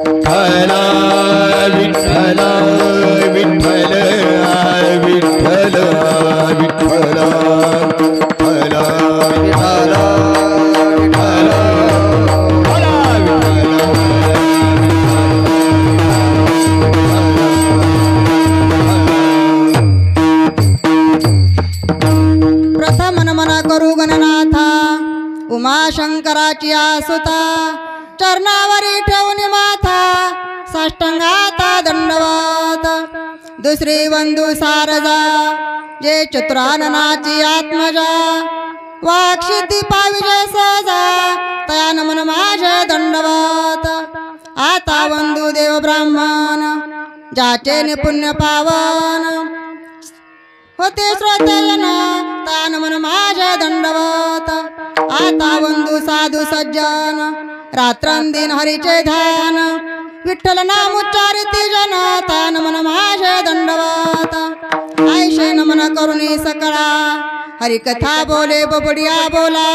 विठ्ठल विठ्ठल विठ्ठल विठ्ठल विठ्ठल प्रथम नमन करू गणनाथा उमाशंकराची आसुता चरणावरी ठेवून माथा साष्टांगाता दंडवत दुसरी बंधू सारजा जे चतुराननाची आत्मजा वाक्षिती पाविजय सहजा तया नमन माझे दंडवत आता बंधू देव ब्राह्मण ज्याचे निपुण्य पावन होते श्रोतयन तया नमन माझे दंडवत आता बंधू साधू सज्जन रात्रंदिन हरीचे ध्यान विठ्ठल नाम उच्चारिती जन तया नमन माझे दंडवत ऐशे नमन करुणी सकळा हरिकथा बोले बबडिया बोला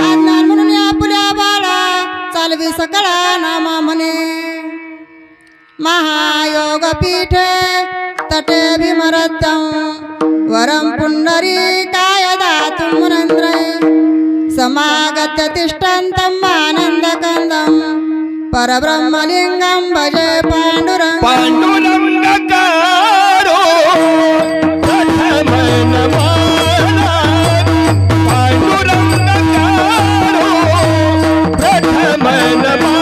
आज्ञान म्हणून या पुल्या बाळा चालवी सकळा नामा म्हणे महायोग पीठे तटे भीमरत्यं वरं पुंडरीकाय दातुं मुनीन्द्रे समागत्य तिष्ठन्तं आनन्दकन्दं परब्रह्मलिङ्गं भजे पाण्डुरङ्गं पाण्डुरङ्गकारो प्रथम नमः पाण्डुरङ्गकारो प्रथम नमः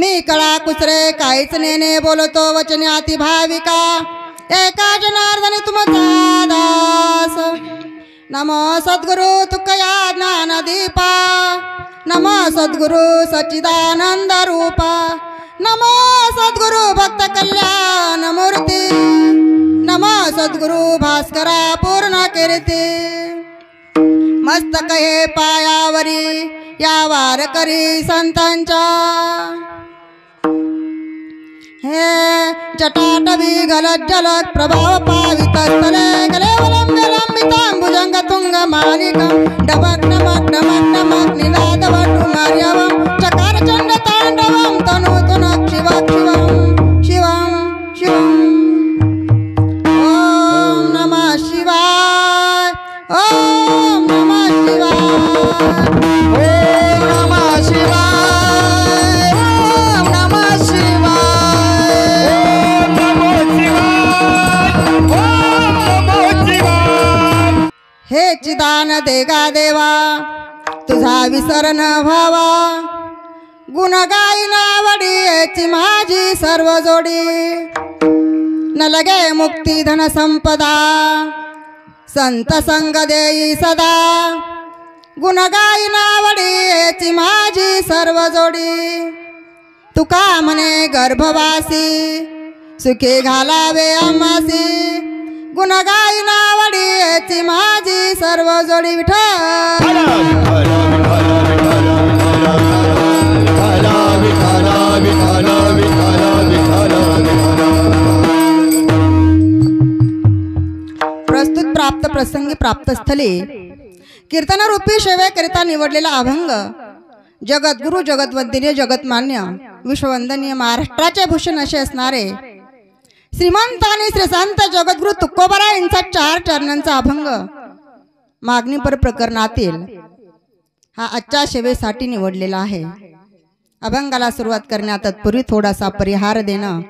मी कळा कुसरे काहीच नेने बोलतो वचने अति भाविका एका जनार्दनी तुमचा दास नमो सद्गुरु तुकया ज्ञान दीपा नमो सद्गुरु सच्चिदानंद रूपा नमो सद्गुरु भक्त कल्याण मूर्ती। नम सद्गुरु भास्करा पूर्ण कीर्ती मस्तक हे पायावरी या वारकरी संतांच्या हे जटाटवी गलत जलत प्रभाव पावित स्थले गलेवलंब लंबितांबुजंग तुंग मालिकं डबक नमक नमक नमक निनाद वटु मार्यवं चकार चंड तांडवं तनु तुनक शिवक शिवं शिवं शिवं ओम नमः शिवाय ओम नमः शिवाय ओम नमः शिवाय ओम नमः शिवाय ओम नमः शिवाय ओम नमः शिवाय हे चिदान देगा देवा तुझा विसर न व्हावा गुण गायना वडीची माझी सर्व जोडी न लगे मुक्ती धन संपदा संत संग देई सदा गुण गायना वडीची माझी सर्व जोडी तुका म्हणे गर्भवासी सुखी घालावे आमासी गुण गायना वडीची माझी सर्व जोडी विठ्ठल प्रस्तुत प्राप्त प्रसंगी प्राप्त स्थली कीर्तनरूपी सेवेकरिता निवडलेला अभंग जगद्गुरु जगद्वंदनीय जगतमान्य विश्ववंदनीय महाराष्ट्राचे भूषण असे असणारे श्रीमंत आणि श्रीसंत जगद्गुरु तुकोबरा यांचा 4 चरणांचा अभंग मागणीपर प्रकरणातील हा आजच्या सेवेसाठी निवडलेला आहे। अभंगाला सुरुवात करण्यात तत्पूर्वी थोडासा परिहार देणं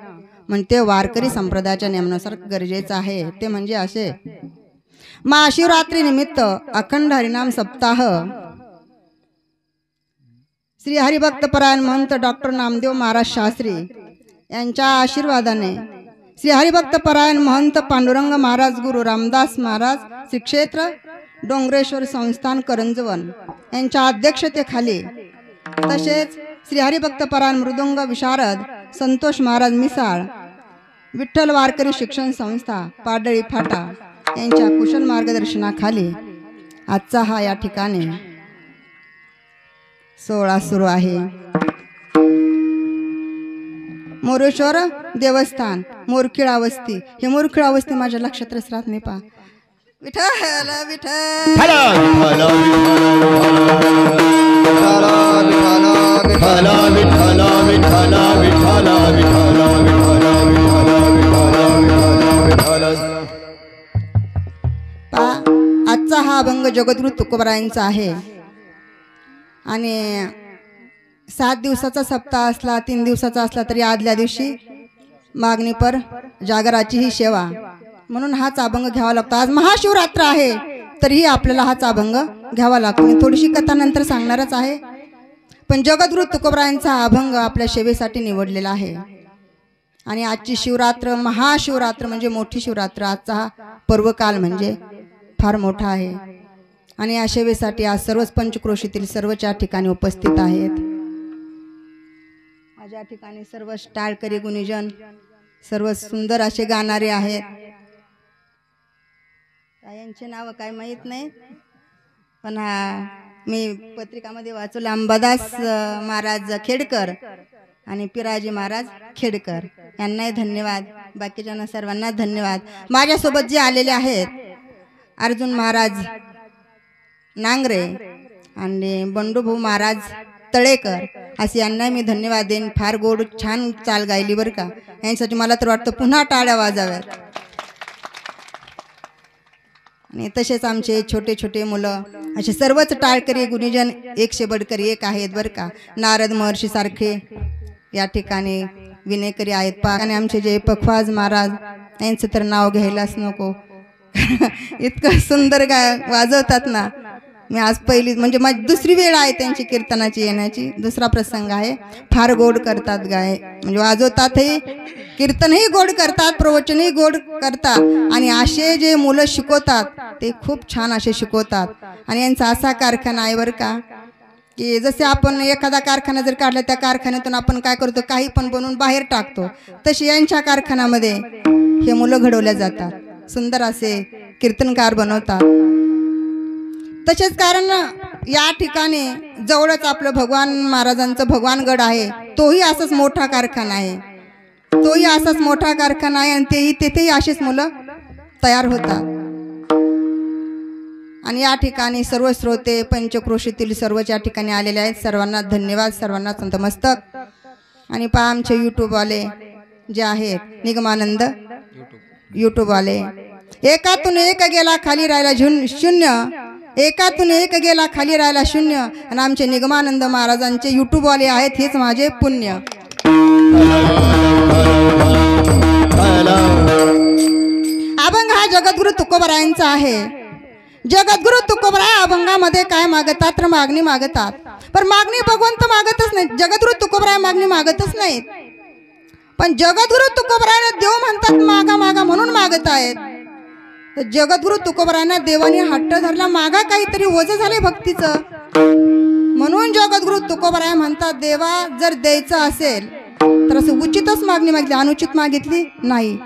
म्हणजे वारकरी संप्रदायाच्या नियमानुसार गरजेचं आहे। ते म्हणजे असे महाशिवरात्री निमित्त अखंड हरिनाम सप्ताह श्री हरिभक्तपरायण महंत डॉक्टर नामदेव महाराज शास्त्री यांच्या आशीर्वादाने श्री हरिभक्तपरायण महंत पांडुरंग महाराज गुरु रामदास महाराज श्री क्षेत्र डोंगरेश्वर संस्थान करंजवन यांच्या अध्यक्षतेखाली तसेच श्री हरिभक्तपरायण मृदुंग विशारद संतोष महाराज मिसाळ विठ्ठल वारकरी शिक्षण संस्था पाडळी फाटा यांच्या कुशल मार्गदर्शनाखाली आजचा हा या ठिकाणी सोहळा सुरू आहे। मोरेश्वर देवस्थान मोरखिळा वस्ती हे मोरखिळा वस्ती माझ्या लक्षात राहत नाही पा विठ्ठल विठ्ठल आजचा हा अभंग जगद्गुरु तुकोबरायांचा आहे आणि 7 दिवसाचा सप्ताह असला 3 दिवसाचा असला तरी आदल्या दिवशी मागणीपर जागराची ही सेवा म्हणून हाच अभंग घ्यावा लागतो। आज महाशिवरात्र आहे तरीही आपल्याला हाच अभंग घ्यावा लागतो। मी थोडीशी कथा नंतर सांगणारच आहे पण जगद्गुरु तुकोबरायांचा हा अभंग आपल्या सेवेसाठी निवडलेला आहे आणि आजची शिवरात्र महाशिवरात्र म्हणजे मोठी शिवरात्र आजचा हा पर्वकाल म्हणजे फार मोठा आहे आणि या सेवेसाठी आज सर्वच पंचक्रोशीतील सर्वच्या ठिकाणी उपस्थित आहेत। आज या ठिकाणी सर्व टाळकरी गुणीजन सर्व सुंदर असे गाणारे आहेत। यांचे नाव काय माहित नाही पण मी पत्रिकामध्ये वाचलं अंबादास महाराज खेडकर आणि पिराजी महाराज खेडकर यांनाही धन्यवाद। बाकीच्यांना सर्वांना धन्यवाद। माझ्यासोबत जे आलेले आहेत अर्जुन महाराज नांगरे आणि बंडूभाऊ महाराज तळेकर असे यांना मी धन्यवाद देईन। फार गोड छान चाल गायली बरं का। यांसाठी मला तर वाटतं पुन्हा टाळ्या वाजाव्यात। आणि तसेच आमचे छोटे छोटे मुलं असे सर्वच टाळकरी गुणीजन एकशे बडकर एक आहेत बरं का। नारद महर्षी सारखे या ठिकाणी विनेकरी आहेत पा आणि आमचे जे पखवाज महाराज यांचं तर नाव घ्यायलाच नको इतकं सुंदर वाजवतात ना। मी आज पहिली म्हणजे माझी दुसरी वेळ आहे त्यांची कीर्तनाची येण्याची दुसरा प्रसंग आहे। फार गोड करतात गाय म्हणजे वाजवतातही कीर्तनही गोड करतात प्रवचनही गोड करतात आणि असे जे मुलं शिकवतात ते खूप छान असे शिकवतात आणि यांचा असा कारखाना आहे बरं का की जसे आपण एखादा कारखाना जर काढला त्या कारखान्यातून आपण काय करतो काही पण बनवून बाहेर टाकतो तशी यांच्या कारखान्यामध्ये हे मुलं घडवल्या जातात। सुंदर असे कीर्तनकार बनवतात. तसेच कारण या ठिकाणी जवळच आपलं भगवान महाराजांचं भगवानगड आहे, तोही असाच मोठा कारखाना आहे, तोही असाच मोठा कारखाना आहे आणि तेही तेथेही अशीच मुलं तयार होतात. आणि या ठिकाणी सर्व श्रोते पंचक्रोशीतील सर्वच या ठिकाणी आलेले आहेत. सर्वांना धन्यवाद, सर्वांना नतमस्तक. आणि पहा आमचे यूट्यूबवाले जे आहेत निगमानंद यूट्यूबवाले, एकातून एक गेला खाली राहिला शून्य, एकातून एक गेला खाली राहिला शून्य. आणि आमचे निगमानंद महाराजांचे यूट्यूबवाले आहेत, हेच माझे पुण्य. अभंग हा जगद्गुरु तुकोबरायांचा आहे. जगद्गुरु तुकोबराय अभंगामध्ये काय मागतात तर मागणी मागतात, पण मागणी भगवंत मागतच नाही. जगद्गुरु तुकोबराय मागणी मागतच नाहीत, पण जगद्गुरु तुकोबराय देव म्हणतात मागा मागा म्हणून मागत आहेत. तर जगद्गुरु तुकोबरायांना देवाने हट्ट धरला, मागा काहीतरी ओझं झाले भक्तीचं, म्हणून जगद्गुरु तुकोबराय म्हणतात देवा जर द्यायचं असेल तर असं उचितच मागणी मागितली, अनुचित मागितली नाही.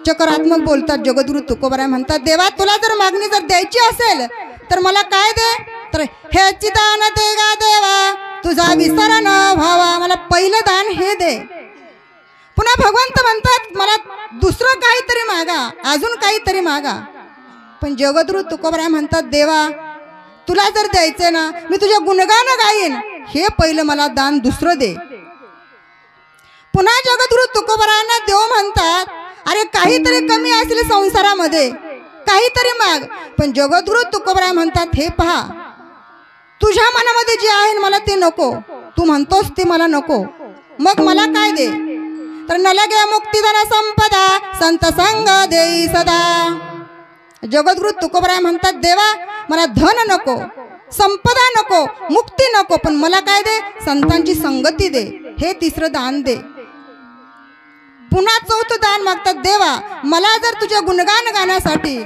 चक्रात्मक बोलतात जगद्गुरु तुकोबराय म्हणतात देवा तुला जर मागणी जर द्यायची असेल तर मला काय दे, तर ह्याची दान दे गा देवा तुझा विसर न व्हावा, मला पहिलं दान हे दे. पुन्हा भगवंत म्हणतात मला दुसरं काहीतरी मागा, अजून काहीतरी मागा. पण जगद्गुरु तुकोबराय म्हणतात देवा तुला जर द्यायचं ना मी तुझ्या गुणगान गाईन, हे पहिलं मला दान दुसरं दे. पुन्हा जगद्गुरु तुकोबरायांना देव म्हणतात अरे काहीतरी कमी असेल संसारामध्ये काहीतरी माग. पण जगद्गुरु तुकोबराय म्हणतात हे पहा तुझ्या मनामध्ये जे आहे मला ते नको, तू म्हणतोस ते मला नको, मग मला काय दे, तर न लगे मुक्तिधन संपदा संत संग देई सदा. जगद्गुरु तुकोबराय म्हणतात देवा मला धन नको, संपदा नको, मुक्ती नको, पण मला काय दे, संतांची संगती दे, हे तिसरं दान दे. पुन्हा चौथं दान मागतात देवा मला जर तुझ्या गुणगान गाण्यासाठी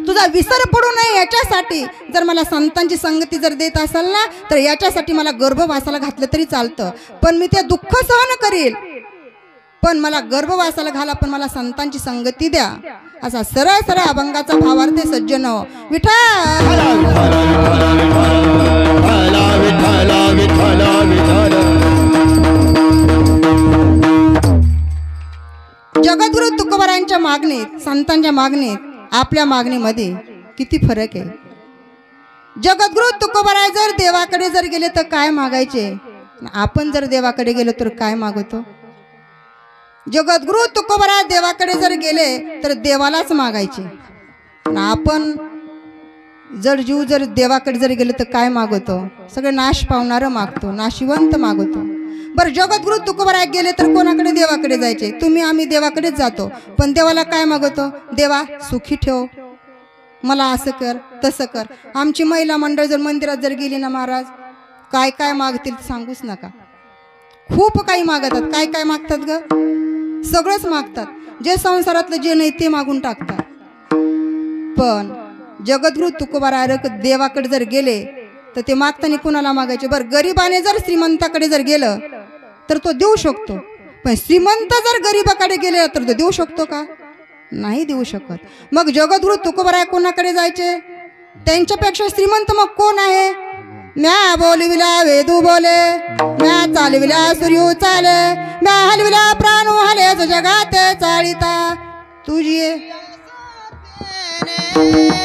तुझा विसर पडू नये याच्यासाठी जर मला संतांची संगती जर देत असाल ना तर याच्यासाठी मला गर्भवासाला घातलं तरी चालतं, पण मी ते दुःख सहन करील, पण मला गर्भवासाला घाला, पण मला संतांची संगती द्या. असा सरळ सरळ अभंगाचा भावार्थ सज्जन हो. जगद्गुरु तुकोबरायांच्या मागणीत संतांच्या मागणीत आपल्या मागणीमध्ये किती फरक आहे. जगद्गुरु तुकोबराय जर देवाकडे जर गेले तर काय मागायचे, आपण जर देवाकडे गेलो तर काय मागतो. जगद्गुरु तुकोबराय देवाकडे जर गेले तर देवालाच मागायचे, आपण जर जीव जर देवाकडे जर गेलो तर काय मागतो, सगळे नाश पावणारं मागतो, नाशिवंत मागतो. बरं जगद्गुरु तुकोबराय गेले तर कोणाकडे, देवाकडे जायचे. तुम्ही आम्ही देवाकडेच जातो, पण देवाला काय मागतो, देवा सुखी ठेव, मला असं कर तसं कर. आमची महिला मंडळ जर मंदिरात जर गेली ना महाराज काय काय मागतील सांगूच नका, खूप काही मागतात. काय काय मागतात ग, सगळंच मागतात, जे संसारातलं जे नाही ते मागून टाकतात. पण जगद्गुरु तुकोबराय देवाकडे जर गेले तर ते मागताना कुणाला मागायचे. बरं गरीबाने जर श्रीमंताकडे जर गेलं तर तो देऊ शकतो, पण श्रीमंत जर गरीबाकडे गेले तर तो देऊ शकतो का, नाही देऊ शकत. मग जगद्गुरु तुकोबराय कोणाकडे जायचे, त्यांच्यापेक्षा श्रीमंत मग कोण आहे. म्या बोलविला वेदू बोले, म्या चालविला सूर्य चाले, म्या हलविला प्राण हले जगात चाळीता तुझी Yeah.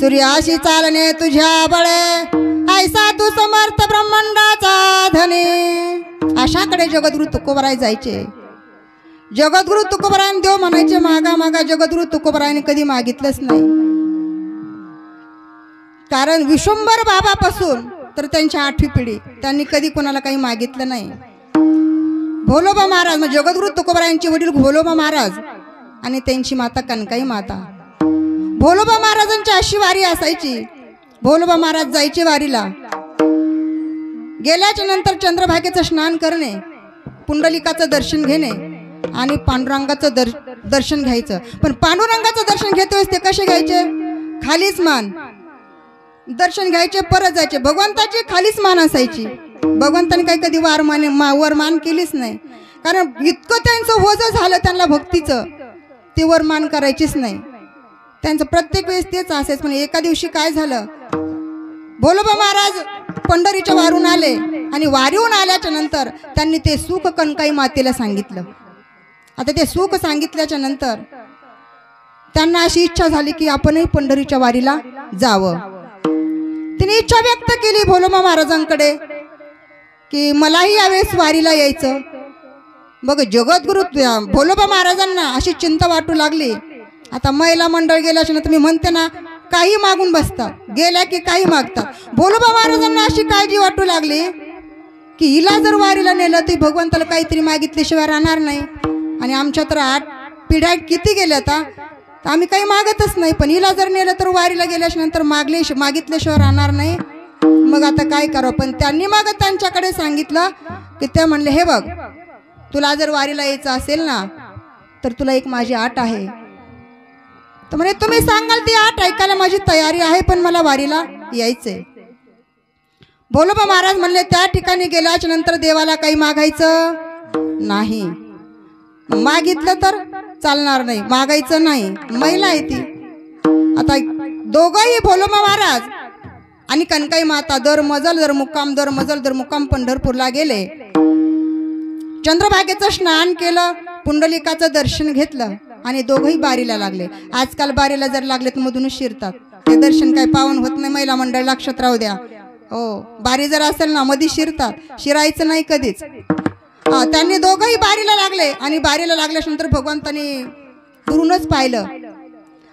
सूर्याशी चालणे तुझ्या बळे ऐसा तू समर्थ ब्रह्मांडाचा धने. अशाकडे जगद्गुरु तुकोबराय जायचे. जगद्गुरु तुकोबरायन देव म्हणायचे मागा मागा. जगद्गुरु तुकोबरायने कधी मागितलंच नाही. कारण विश्वंभर बाबापासून तर त्यांच्या 8वी पिढी त्यांनी कधी कोणाला काही मागितलं नाही. भोलोबा महाराज म्हणजे जगद्गुरु तुकोबरायांचे वडील भोलोबा महाराज आणि त्यांची माता कनकाई माता. भोलोबा महाराजांची अशी वारी असायची. भोलोबा महाराज जायचे वारीला. गेल्याच्या नंतर चंद्रभागेचं स्नान करणे, पुंडलिकाचं दर्शन घेणे आणि पांडुरंगाचं दर्शन घ्यायचं. पण पांडुरंगाचं दर्शन घेते वेळेस ते कसे घ्यायचे? खालीच मान दर्शन घ्यायचे, परत जायचे. भगवंताची खालीच मान असायची. भगवंताने काही कधी वर मान केलीच नाही. कारण इतकं त्यांचं ओझं झालं त्यांना भक्तीचं, ते वर मान करायचीच नाही. त्यांचं प्रत्येक वेळेस तेच असायचं. पण एका दिवशी काय झालं, भोलोबा महाराज पंढरीच्या वारून आले आणि वारीहून आल्याच्या नंतर त्यांनी ते सुख कनकाई मातेला सांगितलं. आता ते सुख सांगितल्याच्या नंतर त्यांना अशी इच्छा झाली की आपणही पंढरीच्या वारीला जावं. तिने इच्छा व्यक्त केली भोलोबा महाराजांकडे की मलाही यावेळेस वारीला यायचं. बघ जगद्गुरु भोलोबा महाराजांना अशी चिंता वाटू लागली. आता महिला मंडळ गेल्याच्या नंतर मी म्हणते ना काही मागून बसतात, गेल्या की काही मागतात. भोलोबा महाराजांना अशी काळजी वाटू लागली की हिला जर वारीला नेलं तर भगवंताला काहीतरी मागितल्याशिवाय राहणार नाही. आणि आमच्या तर 8 पिढ्या किती गेल्या आता, तर आम्ही काही मागतच नाही. पण हिला जर नेलं तर वारीला गेल्याच्या नंतर मागितल्याशिवाय राहणार नाही. मग आता काय करावं? पण त्यांनी मग त्यांच्याकडे सांगितलं की ते म्हणले हे बघ, तुला जर वारीला यायचं असेल ना तर तुला एक माझी अट आहे. तर म्हणे तुम्ही सांगाल ती अट ऐकायला माझी तयारी आहे, पण मला वारीला यायचंय. भोलोबा महाराज म्हणले त्या ठिकाणी गेल्याच्या नंतर देवाला काही मागायचं नाही. मागितलं तर चालणार नाही, मागायचं नाही. महिला आहे ती. आता दोघंही भोलोबा महाराज आणि कनकाई माता दर मजल दर मुक्काम पंढरपूरला गेले. चंद्रभागेचं स्नान केलं, पुंडलिकाचं दर्शन घेतलं आणि दोघंही बारीला लागले. आजकाल बारीला जर लागले तर मधूनच शिरतात. ते दर्शन काही पावन होत नाही. महिला मंडळ लक्षात राहू द्या. हो, बारी जर असेल ना मध्ये शिरतात, शिरायचं नाही कधीच. त्यांनी दोघंही बारीला लागले आणि बारीला लागल्यानंतर भगवंतानी दुरूनच पाहिलं.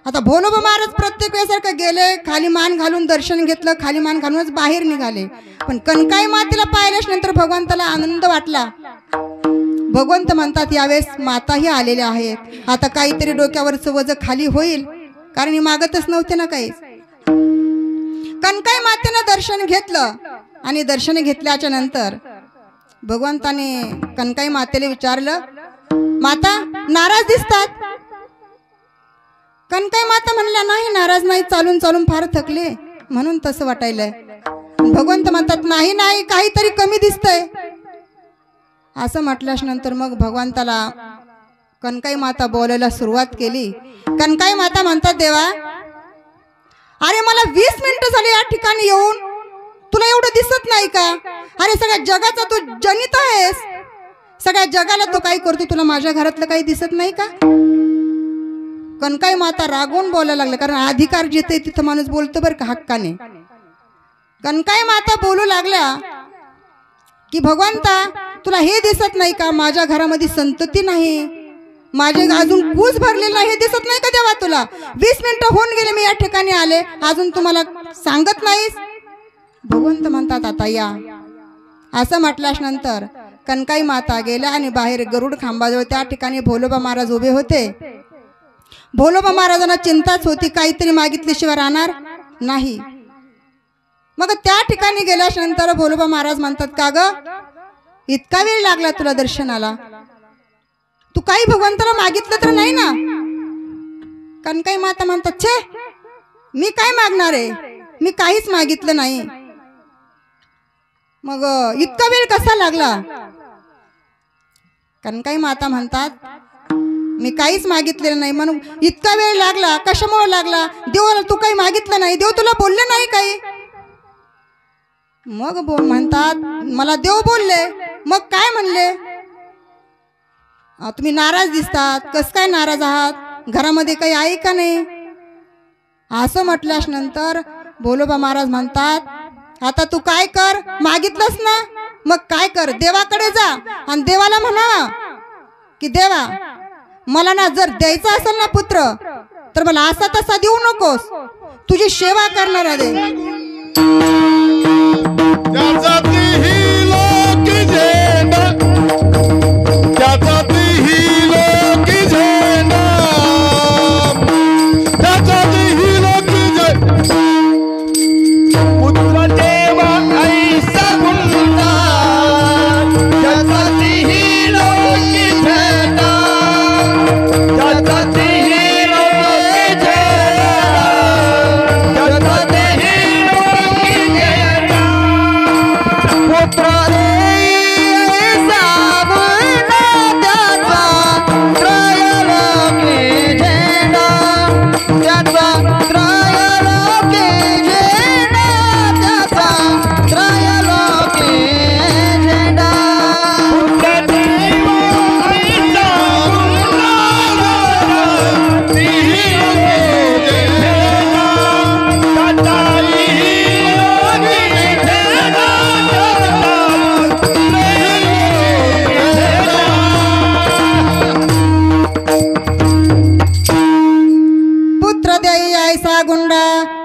आता भोलोबा महाराज प्रत्येक वेळेसारखं गेले, खाली मान घालून दर्शन घेतलं, खाली मान घालूनच बाहेर निघाले. पण कनकाई मातेला पाहिल्याच्या नंतर भगवंताला आनंद वाटला. भगवंत म्हणतात यावेळेस माताही आलेल्या आहेत, आता काहीतरी डोक्यावरचं वजन खाली होईल. कारण ही मागतच नव्हते ना काही. कनकाई मातेनं दर्शन घेतलं आणि दर्शन घेतल्याच्या नंतर भगवंताने कनकाई मातेला विचारलं, माता नाराज दिसतात. कनकाई माता म्हणल्या नाही नाराज नाही, चालून चालून फार थकले म्हणून तसं वाटायलंय. भगवंत म्हणतात नाही नाही, काहीतरी कमी दिसतंय. असं म्हटल्याच्या नंतर मग भगवंताला कनकाई माता बोलायला सुरुवात केली. कनकाई माता म्हणतात देवा, अरे मला 20 मिनिटं झाली या ठिकाणी येऊन, तुला एवढं दिसत नाही का? अरे सगळ्या जगाचा तू जनित आहेस, सगळ्या जगाला तो काही करतो, तुला माझ्या घरातलं काही दिसत नाही का? कनकाई माता रागवून बोलायला लागले. कारण अधिकार जिथे तिथं माणूस बोलतो बरं का, हक्काने. कनकाई माता बोलू लागल्या की भगवंता तुला हे दिसत नाही का, माझ्या घरामध्ये संतती नाही, माझे अजून कूस भरलेलं नाही, हे दिसत नाही का देवा तुला? 20 मिनिटं होऊन गेले मी या ठिकाणी आले, अजून तुम्हाला सांगत नाहीस? भगवंत म्हणतात आता या. असं म्हटल्याच्या नंतर कनकाई माता गेल्या आणि बाहेर गरुड खांबाजवळ त्या ठिकाणी भोलोबा महाराज उभे होते. भोलोबा महाराजांना चिंताच होती, काहीतरी मागितल्याशिवाय राहणार नाही. मग त्या ठिकाणी गेल्याच्या नंतर भोलोबा महाराज म्हणतात का ग, इतका वेळ लागला तुला दर्शनाला, तू काही भगवंताला मागितलं तर नाही ना? कनकाई माता म्हणतात छे, मी काय मागणार आहे, मी काहीच मागितलं नाही. मग इतका वेळ कसा लागला? कनकाई माता म्हणतात मी काहीच मागितलेलं नाही म्हणून इतका वेळ लागला. कशामुळे लागला? देवाला तू काही मागितलं नाही, देव तुला बोलले नाही काही? मग म्हणतात मला देव बोलले. मग काय म्हणले? तुम्ही नाराज दिसतात, कस काय नाराज आहात, घरामध्ये काही आहे का नाही? असं म्हटल्यास नंतर भोलोबा महाराज म्हणतात, आता तू काय कर, मागितलंस ना मग काय कर, देवाकडे जा आणि देवाला म्हणा की देवा मला ना जर द्यायचा असेल ना पुत्र तर मला असा तसा देऊ नकोस, तुझी सेवा करणार आहे.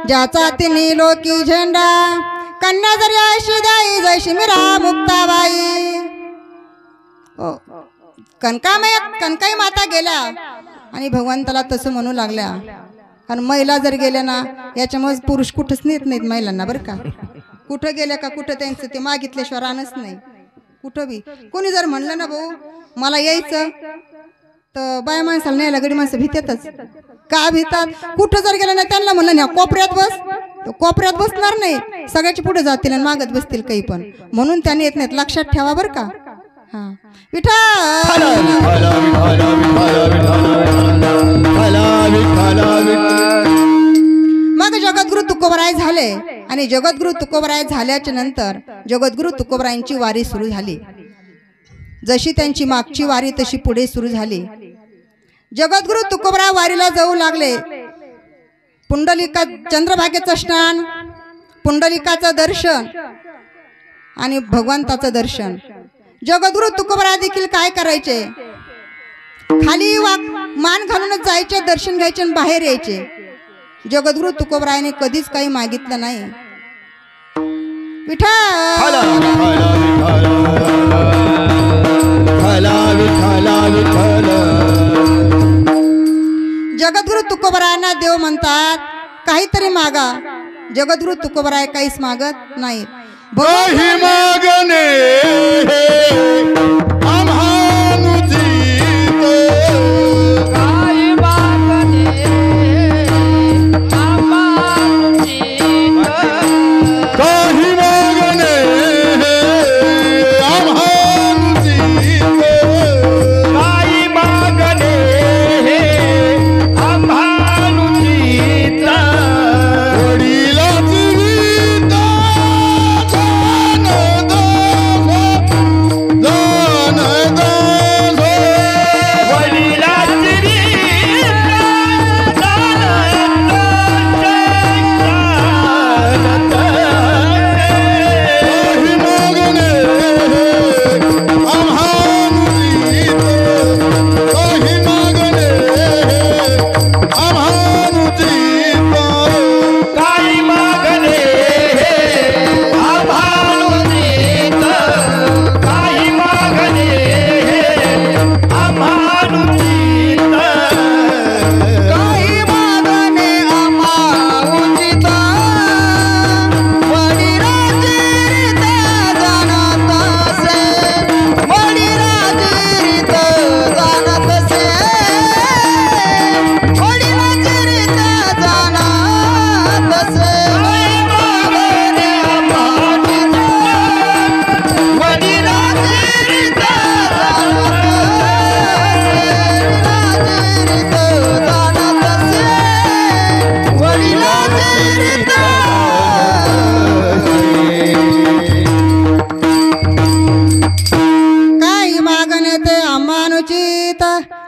ज्याचा तिन्ही लोकी झेंडा, कन्या जरी अशी द्याई जैशी मीरा मुक्ताबाई. कनकाई माता गेल्या आणि भगवंताला तसं म्हणू लागल्या, कारण महिला जर गेल्या ना याच्यामुळे पुरुष कुठंच नेत नाहीत महिलांना बरं का. कुठं गेल्या का कुठं त्यांचं ते मागितल्याशिवाय राहणंच नाही. कुठं बी कोणी जर म्हणलं ना भाऊ मला यायचं तर बाय माणसाला न्यायला गडी माणसं भीतेतच. का भीतात? कुठं जर गेलं ना त्यांना म्हणलं ना कोपऱ्यात बस, कोपऱ्यात बसणार नाही, सगळ्याची पुढे जातील आणि मागत बसतील काही पण, म्हणून त्यांनी येत नाहीत. लक्षात ठेवा बरं का. हा विठ्ठल मग जगद्गुरु तुकोबराय झाले आणि जगद्गुरु तुकोबराय झाल्याच्या नंतर जगद्गुरु तुकोबरायांची वारी सुरू झाली. जशी त्यांची मागची वारी तशी पुढे सुरू झाली. जगद्गुरु तुकोबराय वारीला जाऊ लागले. पुंडलिका चंद्रभागेचं स्नान, पुंडलिकाचं दर्शन आणि भगवंताचं दर्शन. जगद्गुरु तुकोबराय देखील काय करायचे, खाली मान घालूनच जायचे, दर्शन घ्यायचे आणि बाहेर यायचे. जगद्गुरु तुकोबरायाने कधीच काही मागितलं नाही. विठ्ठल जगद्गुरु तुकोबरायांना देव म्हणतात काहीतरी मागा. जगद्गुरु तुकोबराय काहीच मागत नाहीत.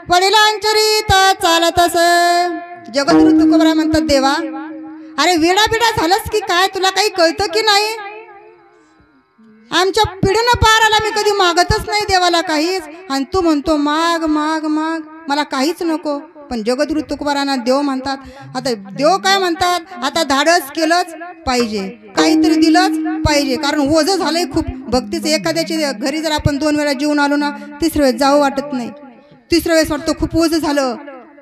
वडिलांची रीत चालत असे. जगद्गुरु तुकोबराय म्हणतात देवा अरे वेडा बिडा झालंस की काय, तुला काही कळतं की नाही? आमच्या पिढीनं पार आला, मी कधी मागतच नाही देवाला काहीच, आणि तू म्हणतो माग माग माग, मला काहीच नको. पण जगद्गुरु तुकोबारांना देव म्हणतात. आता देव काय म्हणतात, आता धाडस केलंच पाहिजे, काहीतरी दिलंच पाहिजे, कारण ओझं झालंय खूप भक्तीचं. एखाद्याची घरी जर आपण 2 वेळा जेवून आलो ना, तिसऱ्या वेळेस जावं वाटत नाही, तिसऱ्या वेळेस वाटतं खूप ओझं झालं,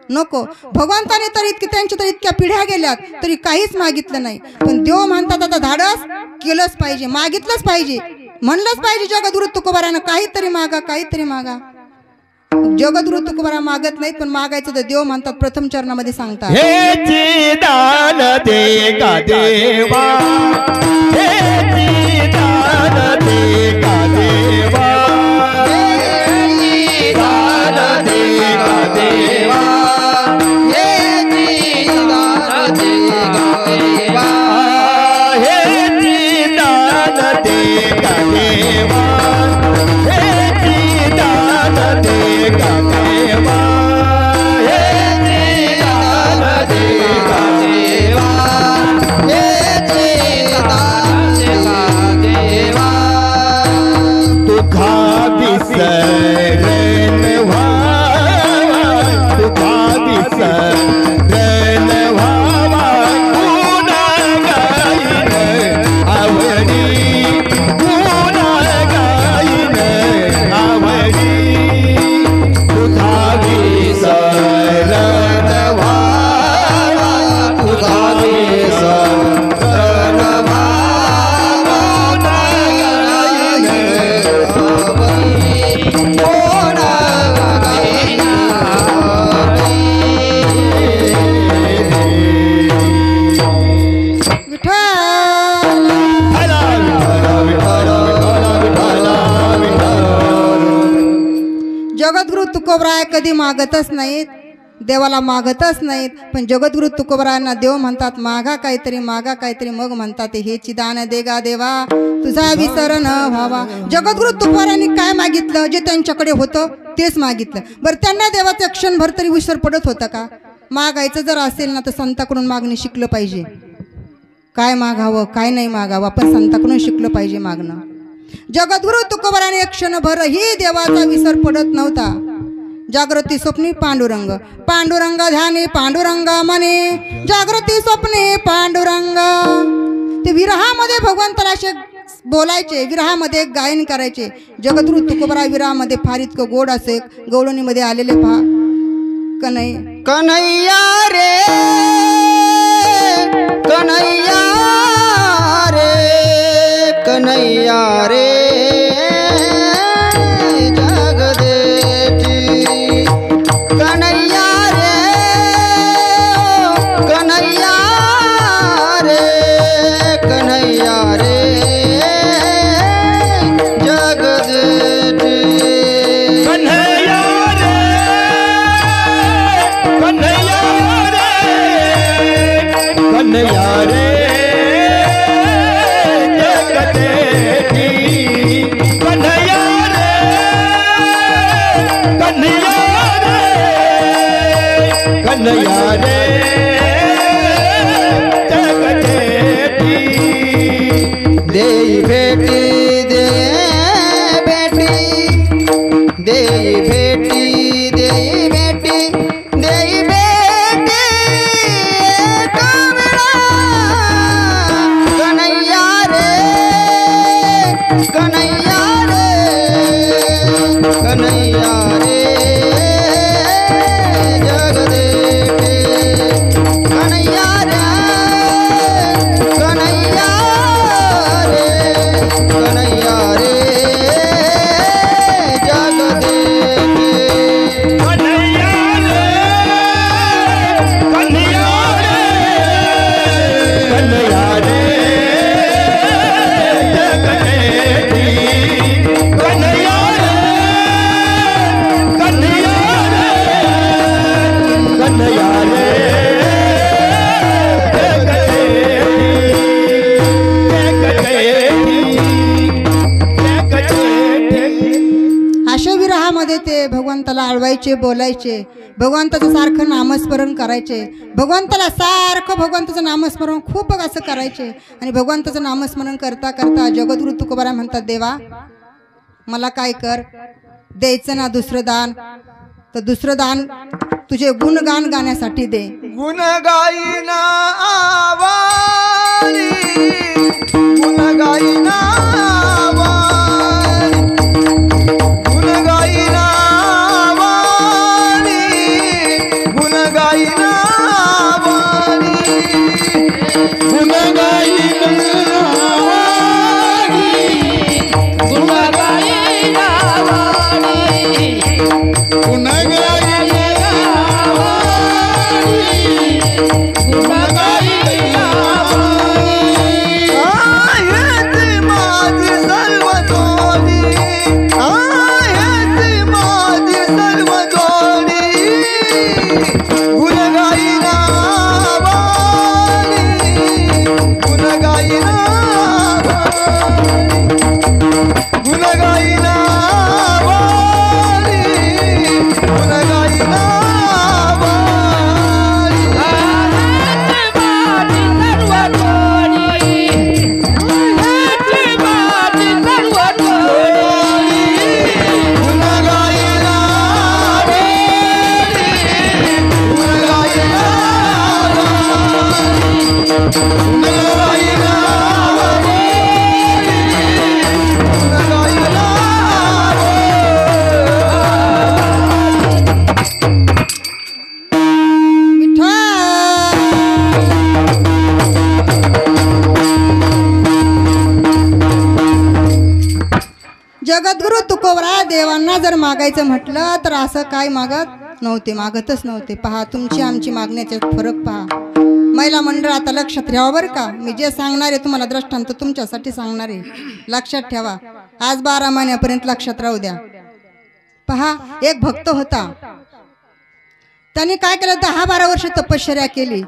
नको. भगवंताने तर त्यांच्या तर इतक्या पिढ्या गेल्यात तरी काहीच मागितलं नाही. पण देव म्हणतात आता धाडस केलंच पाहिजे, मागितलंच पाहिजे, म्हणलंच पाहिजे. जगद्गुरु तुकोबारांना काहीतरी मागा, काहीतरी मागा. जगद्गुरु तुकोबारा मागत नाहीत, पण मागायचं तर देव म्हणतात. प्रथम चरणामध्ये सांगतात, हे दान दे का देवा, हे दान दे का देवा, हे दान दे का देवा, हे दान दे का देवा, हे दान दे का देवा, हे दान दे का देवा, हे दान दे का देवा, हे दान दे का देवा. तुझा विसरण व्हावा, तुझा विसरण व्हावा, पुन्हा गाईन आवडी, पुन्हा गाईन आवडी. तुझा विसरण व्हावा, तुझा विसरण व्हावा, पुन्हा गाईन आवडी, पुन्हा गाईन जगद्गुरु तुकोबराय कधी मागतच नाहीत, देवाला मागतच नाहीत. पण जगद्गुरु तुकोबरायांना देव म्हणतात मागा काहीतरी, मागा काहीतरी. मग म्हणतात हे चिदान देगा देवा, तुझा विसरण व्हावा. जगद्गुरु तुकोबरायांनी काय मागितलं, जे त्यांच्याकडे होतं तेच मागितलं. बरं, त्यांना देवाचं क्षणभर तरी विसर पडत होता का? मागायचं जर असेल ना तर संताकडून मागणे शिकलं पाहिजे. काय मागावं, काय नाही मागावं, आपण संताकडून शिकलं पाहिजे मागणं. जगद्गुरु तुकोबराने एक क्षणभरही देवाचा विसर पडत नव्हता. जागृती स्वप्नी पांडुरंग, पांडुरंग ध्याने पांडुरंग मने, जागृती स्वप्ने पांडुरंग. ते विरहामध्ये भगवंताला असे बोलायचे, विरहामध्ये गायन करायचे. जगद्गुरु तुकोबरा विरहामध्ये फार इतकं गोड असे. गवळणीमध्ये आलेले पहा, कन्हैया रे, कन्हैया रे, कन्हैया रे, जगदेची कन्हैया रे, कन्हैया रे, कन्हैया रे, जगदेची कन्हैया रे, कन्हैया रे, कन्हैया रे, जगदेची कन्हैया रे, कन्हैया रे, कन्हैया रे, जगदेची. देई भेटी, दे बेटी, देई भेटी, देई बेटी, देई बेटी कमला. कन्हैया रे, कन्हैया रे, कन्हैया रे, जगदेवी कन्हैया रे, कन्हैया रे, कन्हैया रे, जगदेवी कन्हैया रे, कन्हैया रे, कन्हैया रे, जगदेवी कन्हैया रे, घरामध्ये ते भगवंताला आळवायचे, बोलायचे, भगवंताचं सारखं नामस्मरण करायचे, भगवंताला सारखं भगवंताचं नामस्मरण खूप असं करायचे. आणि भगवंताचं नामस्मरण करता करता जगद्गुरु तुकोबाराय म्हणतात, देवा मला काय कर, द्यायचं ना दुसरं दान, तर दुसरं दान तुझे गुणगान गाण्यासाठी दे. गुण गाईना आवारी, गुण गाईना आवारी, गुण गाईना आवारी, गुण गाईना आवारी, गुण गाईना आवारी, गुण गाईना आवारी, गुण जगद्गुरु तुकोबराय देवांना जर मागायचं म्हटलं तर असं काय मागत नव्हते, मागतच नव्हते. पहा तुमची आमची मागण्याच्यात फरक पहा. महिला मंडळ आता लक्षात ठेवा बरं का. मी जे सांगणार आहे तुम्हाला दृष्टांत तुमच्यासाठी सांगणार आहे, लक्षात ठेवा. आज 12 महिन्यापर्यंत लक्षात राहू द्या. पहा एक भक्त होता, त्याने काय केलं, 10-12 वर्ष तपश्चर्या केली.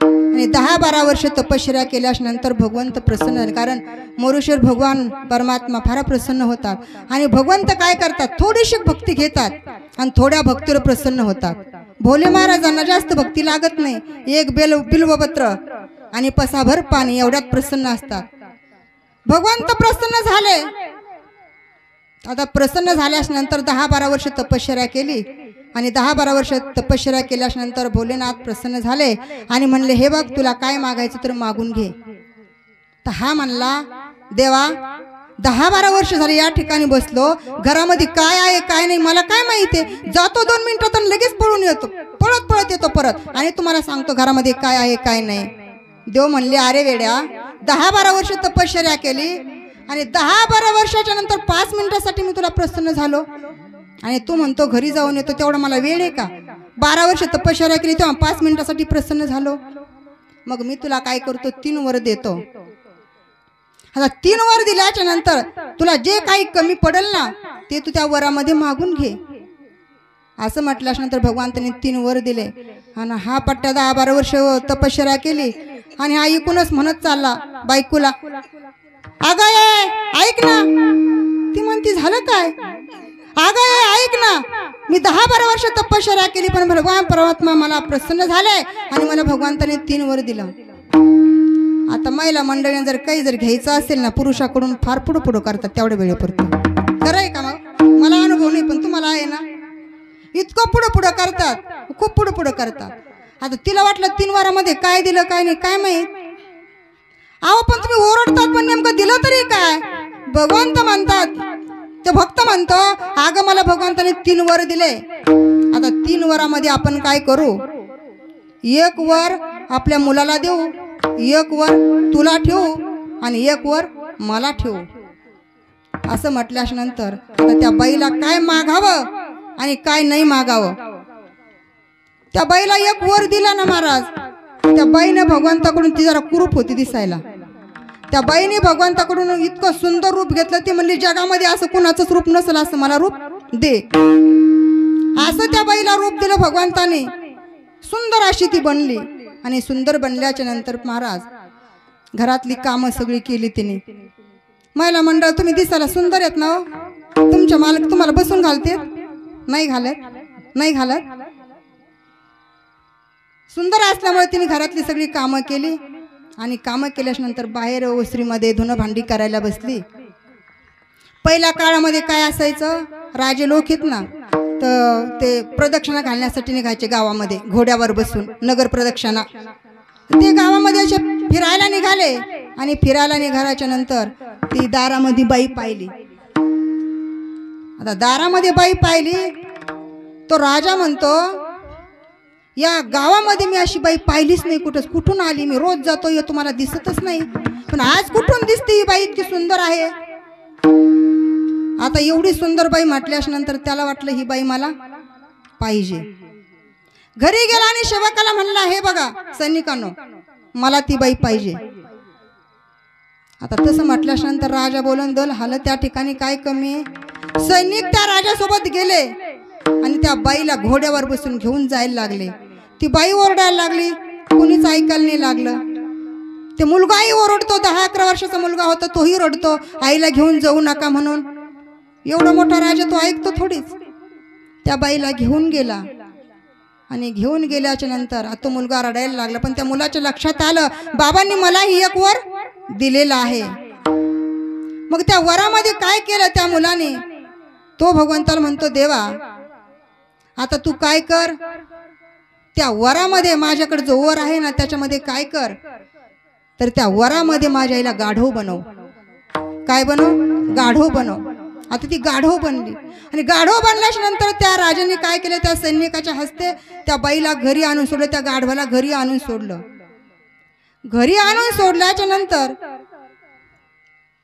आणि 10-12 वर्ष तपश्चर्या केल्यानंतर भगवंत प्रसन्न झाले. कारण मोरेश्वर भगवान परमात्मा फार प्रसन्न होतात. आणि भगवंत काय करतात, थोडीशी भक्ती घेतात आणि थोड्या भक्तीवर प्रसन्न होतात. भोले महाराजांना जास्त भक्ती लागत नाही, एक बिल्वपत्र आणि पसाभर पाणी एवढ्यात प्रसन्न असतात. भगवंत प्रसन्न झाले. आता प्रसन्न झाल्यानंतर 10-12 वर्ष तपश्चर्या केली. आणि 10-12 वर्ष तपश्चर्या केल्यानंतर भोलेनाथ प्रसन्न झाले आणि म्हणले, हे बघ तुला काय मागायचं तर मागून घे. तर हा म्हणला, देवा 10-12 वर्ष झाले या ठिकाणी बसलो, घरामध्ये काय आहे काय नाही मला काय माहिती आहे. जातो 2 मिनिटात आणि लगेच पळून येतो, पळत पळत येतो परत, आणि तुम्हाला सांगतो घरामध्ये काय आहे काय नाही. देव म्हणले, अरे वेड्या 10-12 वर्ष तपश्चर्या केली आणि 10-12 वर्षाच्या नंतर 5 मिनिटासाठी मी तुला प्रसन्न झालो आणि तू म्हणतो घरी जाऊन येतो, तेवढा मला वेळ आहे का? 12 वर्ष तपश्चर्या केली तेव्हा 5 मिनिटासाठी प्रसन्न झालो. मग मी तुला काय करतो, 3 वर देतो. आता 3 वर दिल्याच्या नंतर तुला जे काही कमी पडेल ना ते तू त्या वरामध्ये मागून घे. असं म्हटल्यानंतर भगवंतांनी 3 वर दिले. आणि हा पट्ट्या 10-12 वर्ष तपश्चर्या केली आणि हा ऐकूनच म्हणत चालला बायकोला, अगं ऐक ना. ती म्हणती, झालं काय? अगं ऐक ना, मी 10-12 वर्ष तपश्चर्या केली पण भगवान परमात्मा मला प्रसन्न झाले आणि मला भगवंताने 3 वर दिलं. आता महिला मंडळीने जर काही जर घ्यायचं असेल ना, पुरुषाकडून फार पुढं पुढं करतात तेवढ्या वेळेपुरतं. खरं आहे का? मग मला अनुभव नाही पण तुम्हाला आहे ना, इतकं पुढं पुढं करतात, खूप पुढं पुढं करतात. आता तिला वाटलं 3 वारामध्ये काय दिलं काय नाही काय माहित. अहो पण तुम्ही ओरडतात पण नेमकं दिलं तरी काय? भगवंत म्हणतात, ते भक्त म्हणतो, अगं मला भगवंताने 3 वर दिले. आता 3 वरामध्ये आपण काय करू, 1 वर आपल्या मुलाला देऊ, 1 वर तुला ठेवू आणि 1 वर मला ठेवू. असं म्हटल्यानंतर आता त्या बाईला काय मागावं आणि काय नाही मागावं. त्या बाईला 1 वर दिला ना महाराज. त्या बाईने भगवंताकडून, ती जरा कुरूप होती दिसायला, त्या बाईने भगवंताकडून इतकं सुंदर रूप घेतलं. ती म्हणली, जगामध्ये असं कुणाचंच रूप नसेल, असं मला रूप दे. असं त्या बाईला रूप दिलं भगवंताने. सुंदर अशी ती बनली. आणि सुंदर बनल्याच्या नंतर महाराज घरातली कामं सगळी केली तिने. महिला मंडळ तुम्ही दिसायला सुंदर आहेत ना, तुमच्या मालक तुम्हाला बसून घालते. नाही घालत सुंदर असल्यामुळे तिने घरातली सगळी कामं केली आणि कामं केल्यानंतर बाहेर ओसरीमध्ये धुणं भांडी करायला बसली. पहिल्या काळामध्ये काय असायचं, राजे लोक आहेत ना तर ते प्रदक्षिणा घालण्यासाठी निघायचे गावामध्ये घोड्यावर बसून, नगर प्रदक्षिणा. ते गावामध्ये असे फिरायला निघाले आणि फिरायला निघाल्याच्या नंतर ती दारामध्ये बाई पाहिली. आता दारामध्ये बाई पाहिली तो राजा म्हणतो, या गावामध्ये मी अशी बाई पाहिलीच नाही कुठंच, कुठून आली, मी रोज जातो ये तुम्हाला दिसतच नाही, पण आज कुठून दिसते ही बाई, इतकी सुंदर आहे. आता एवढी सुंदर बाई म्हटल्यानंतर त्याला वाटलं ही बाई मला पाहिजे. घरी गेला आणि सेवकाला म्हणला, हे बघा सैनिकांनो मला ती बाई पाहिजे. आता तसं म्हटल्यानंतर राजा बोलून दल हाल त्या ठिकाणी काय कमी आहे. सैनिक त्या राजासोबत गेले आणि त्या बाईला घोड्यावर बसून घेऊन जायला लागले. ती बाई ओरडायला लागली, कोणीच ऐकायला नाही लागलं. ते मुलगाही ओरडतो, 10-11 वर्षाचा मुलगा होता तोही रडतो आईला घेऊन जाऊ नका म्हणून. एवढा मोठा राजा तो ऐकतो थोडीच. त्या बाईला घेऊन गेला आणि घेऊन गेल्याच्या नंतर तो मुलगा रडायला लागला. पण त्या मुलाच्या लक्षात आलं बाबांनी मलाही एक वर दिलेला आहे. मग त्या वरामध्ये काय केलं त्या मुलाने, तो भगवंताला म्हणतो, देवा आता तू काय कर, त्या वरामध्ये माझ्याकडे जो वर आहे ना त्याच्यामध्ये काय कर, तर त्या वरामध्ये माझ्या आईला गाढव बनव. काय बनव, गाढव बनव. आता ती गाढव बनली आणि गाढव बनल्याच्या नंतर त्या राजाने काय केलं, त्या सैनिकाच्या हस्ते त्या बाईला घरी आणून सोडलं, त्या गाढवाला घरी आणून सोडलं. घरी आणून सोडल्याच्या नंतर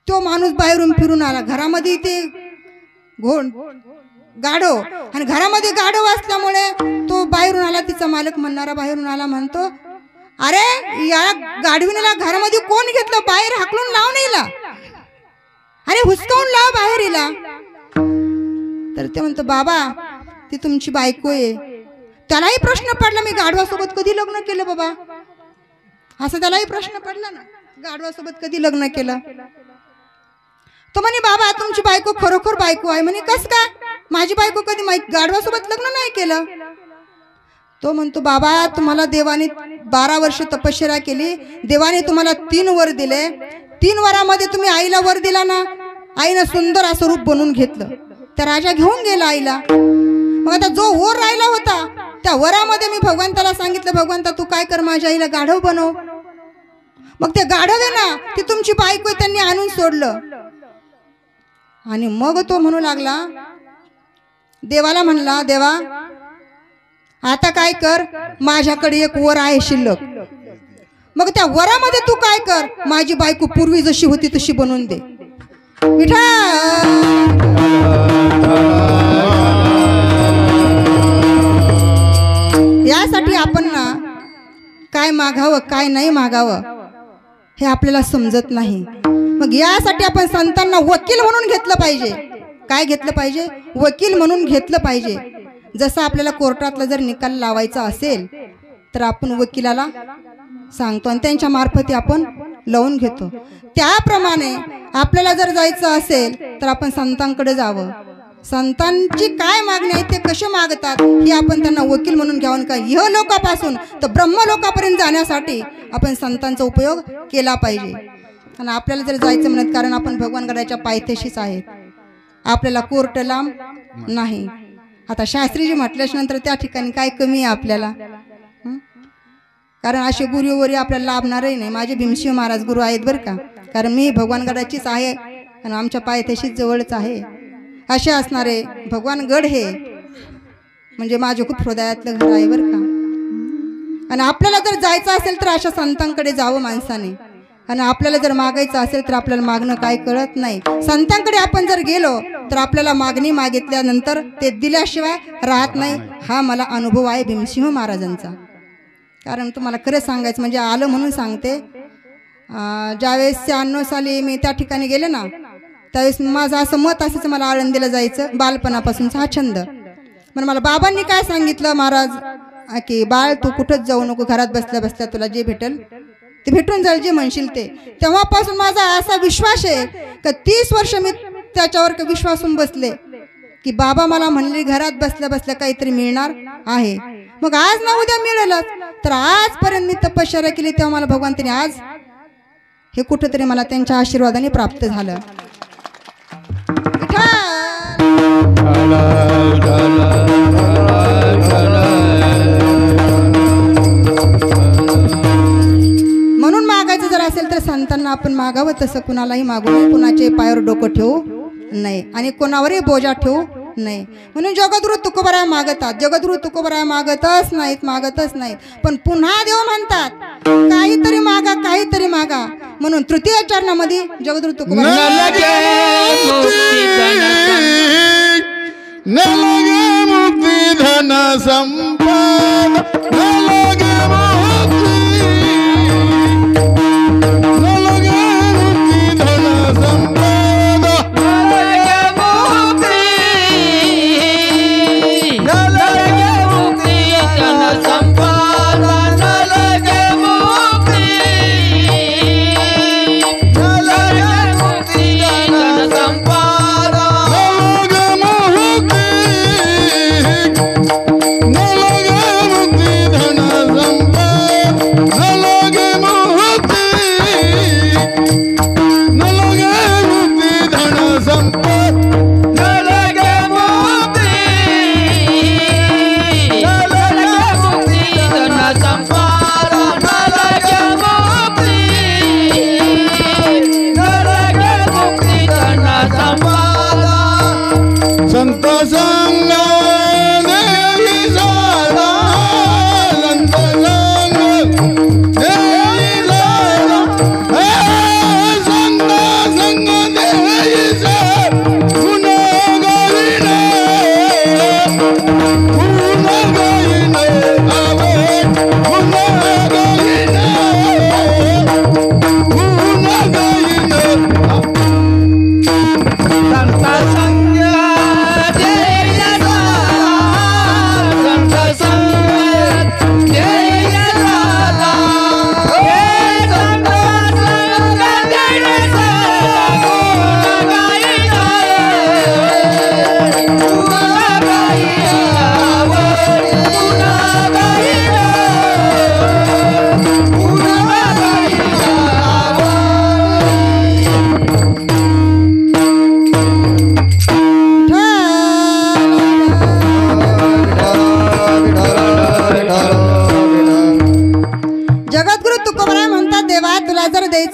तो माणूस बाहेरून फिरून आला. घरामध्ये ते गाढव आणि घरामध्ये गाढव असल्यामुळे तो बाहेरून आला. तिचा मालक म्हणणारा बाहेरून आला, म्हणतो, अरे या गाढवीला घरामध्ये कोण घेतलं, बाहेर हाकलून लावून येला, अरे हुसकावून लाव बाहेर येला. तर ते म्हणतो, बाबा ती तुमची बायको आहे. त्यालाही प्रश्न पडला, मी गाढवासोबत कधी लग्न केलं बाबा, असं त्यालाही प्रश्न पडला ना, गाढवासोबत कधी लग्न केलं. तो म्हणे, बाबा तुमची बायको खरोखर बायको आहे. म्हणे, कस काय, माझी बायको कधी गाढवासोबत लग्न नाही केलं. तो म्हणतो, बाबा तुम्हाला देवाने 12 वर्ष तपश्चर्या केली, देवाने तुम्हाला 3 वर दिले, 3 वरामध्ये तुम्ही आईला वर दिला ना, आईनं सुंदर असं रूप बनवून घेतलं. त्या राजा घेऊन गेला आईला. मग आता जो वर राहिला होता त्या वरामध्ये मी भगवंताला सांगितलं, भगवंता तू काय कर, माझ्या आईला गाढव बनव. मग ते गाढव आहे ना ती तुमची बायको, त्यांनी आणून सोडलं. आणि मग तो म्हणू लागला, देवाला म्हणला, देवा आता काय कर, माझ्याकडे एक वर आहे शिल्लक, मग त्या वरामध्ये तू काय कर, माझी बायको पूर्वी जशी होती तशी बनवून दे. यासाठी आपण ना काय मागावं काय नाही मागावं हे आपल्याला समजत नाही. मग यासाठी आपण संतांना वकील म्हणून घेतलं पाहिजे. काय घेतलं पाहिजे, वकील म्हणून घेतलं पाहिजे. जसं आपल्याला कोर्टातला जर निकाल लावायचा असेल तर आपण वकिलाला सांगतो आणि त्यांच्या मार्फत आपण लावून घेतो. त्याप्रमाणे आपल्याला जर जायचं असेल तर आपण संतांकडे जावं. संतांची काय मागणी आहे, ते कसे मागतात हे आपण त्यांना वकील म्हणून घ्यावं. का इहलोकापासून तर ब्रह्मलोकापर्यंत जाण्यासाठी आपण संतांचा उपयोग केला पाहिजे. आणि आपल्याला जर जायचं म्हणत, कारण आपण भगवानगडाच्या पायथ्याशीच आहेत, आपल्याला कोर्ट लांब नाही. आता शास्त्रीजी म्हटल्यानंतर त्या ठिकाणी काय कमी आहे आपल्याला, कारण असे गुरुवरी आपल्याला लाभणारही नाही. माझे भीमशिव महाराज गुरु आहेत बरं का, कारण मी भगवानगडाचीच आहे आणि आमच्या पायथ्याशीच जवळच आहे. असे असणारे भगवानगड हे म्हणजे माझे खूप हृदयातलं घर आहे बरं का. आणि आपल्याला जर जायचं असेल तर अशा संतांकडे जावं माणसाने. आणि आपल्याला जर मागायचं असेल तर आपल्याला मागणं काय कळत नाही. संतांकडे आपण जर गेलो तर आपल्याला मागणी मागितल्यानंतर ते दिल्याशिवाय राहत नाही. हा मला अनुभव आहे भीमसिंह महाराजांचा. कारण तुम्हाला खरं सांगायचं म्हणजे आलं म्हणून सांगते. ज्यावेळेस 96 साली मी त्या ठिकाणी गेले ना, त्यावेळेस माझं असं मत असायचं मला आळंदीला जायचं, बालपणापासूनचा हा छंद. पण मला बाबांनी काय सांगितलं, महाराज की बाळ तू कुठंच जाऊ नको, घरात बसल्या बसल्या तुला जे भेटेल ते भेटून जाईल, जे म्हणशील ते. तेव्हापासून माझा असा विश्वास आहे का 30 वर्ष मी त्याच्यावर विश्वासून बसले की बाबा मला म्हणले घरात बसल्या बसल्या काहीतरी मिळणार आहे, मग आज ना उद्या मिळेलच. तर आजपर्यंत मी तपश्चर्या केली तेव्हा मला भगवंताने आज हे कुठेतरी मला त्यांच्या आशीर्वादाने प्राप्त झालं. म्हणून मागायचं जर असेल तर संतांना आपण मागावं, तसं कुणालाही मागू नये, कुणाचे पायावर डोकं ठेवू नाही आणि कोणावरही बोजा ठेवू नाही. म्हणून जगद्गुरु तुकोबराय मागतात, जगद्गुरु तुकोबराय मागतच नाहीत. पण पुन्हा देव म्हणतात काहीतरी मागा, काहीतरी मागा. म्हणून तृतीय चरणामध्ये जगद्गुरु तुकोबराय मुक्ती धन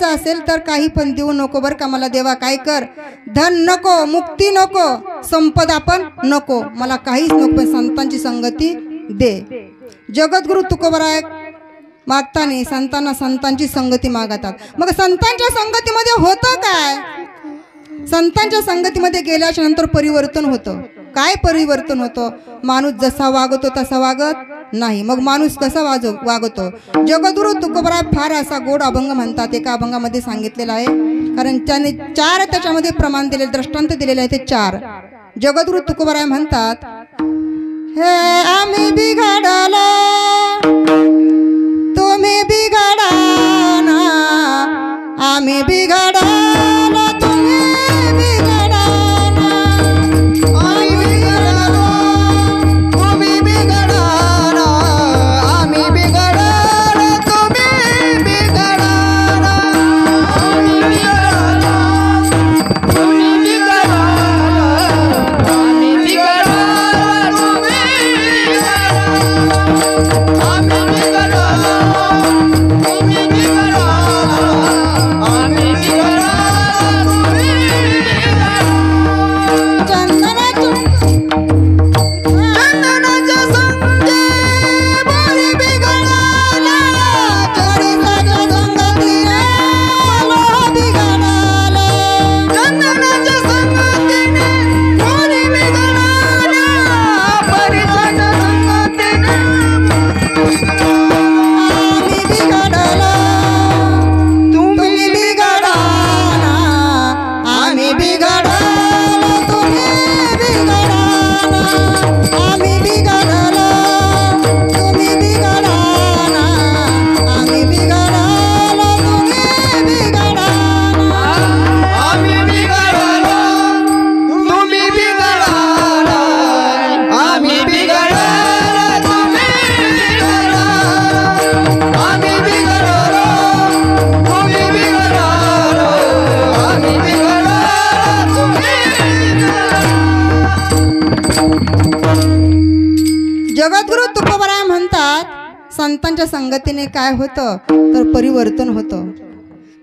असेल तर काही पण देऊ नको बरं का मला देवा. काय कर, धन नको, मुक्ती नको, संपदा पण नको, मला काहीच नको, पण संतांची संगती दे. जगद्गुरु तुकोबराय मागताना संतांना संतांची संगती मागतात. मग संतांच्या संगतीमध्ये होतं काय? संतांच्या संगतीमध्ये गेल्याच्या नंतर परिवर्तन होतं. काय परिवर्तन होतं? माणूस जसा वागतो तसा वागत नाही. मग माणूस कसा वागतो? जगद्गुरु तुकोबराय फार असा गोड अभंग म्हणतात, एका अभंगामध्ये सांगितलेला आहे, कारण त्याने 4 त्याच्यामध्ये प्रमाण दिले, दृष्टांत दिलेले आहे ते 4. जगद्गुरु तुकोबराय म्हणतात, हे आम्ही बिघडलो तुम्ही बिघडा ना, आम्ही बिघडलो तुम्ही बिघडा ना, आम्ही बिघडलो तुम्ही बिघडा ना, आम्ही बिघडलो तुम्ही बिघडा ना, आम्ही बिघडलो तुम्ही बिघडा ना, आम्ही बिघडलो जगद्गुरु तुकोबराय म्हणतात संतांच्या संगतीने काय होतं तर परिवर्तन होतं.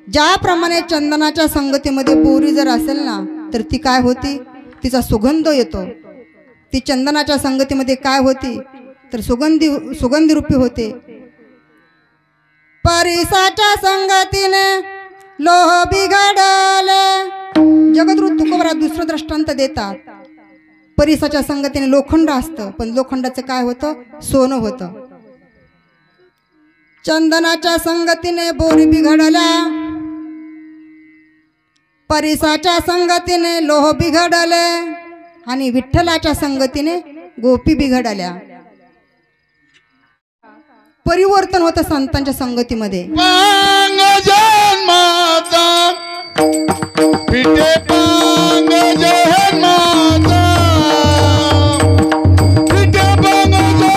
ज्याप्रमाणे चंदनाच्या संगतीमध्ये बोरी जर असेल ना तर ती काय होती, तिचा सुगंध येतो. ती चंदनाच्या संगतीमध्ये काय होती तर सुगंधी रूपी होते. परिसाच्या संगतीने लोह बिघडले. जगद्गुरु तुकोबराय दुसरं दृष्टांत देतात. परिसाच्या संगतीने लोखंड असतं पण लोखंडाचं काय होतं, सोनं होतं. चंदनाच्या संगतीने बोरी बिघडल्या, परिसाच्या संगतीने लोह बिघडले आणि विठ्ठलाच्या संगतीने गोपी बिघडल्या. परिवर्तन होतं संतांच्या संगतीमध्ये. पांग जन्माचा पिठे पांग जन्माचा पिठे पांग जन्म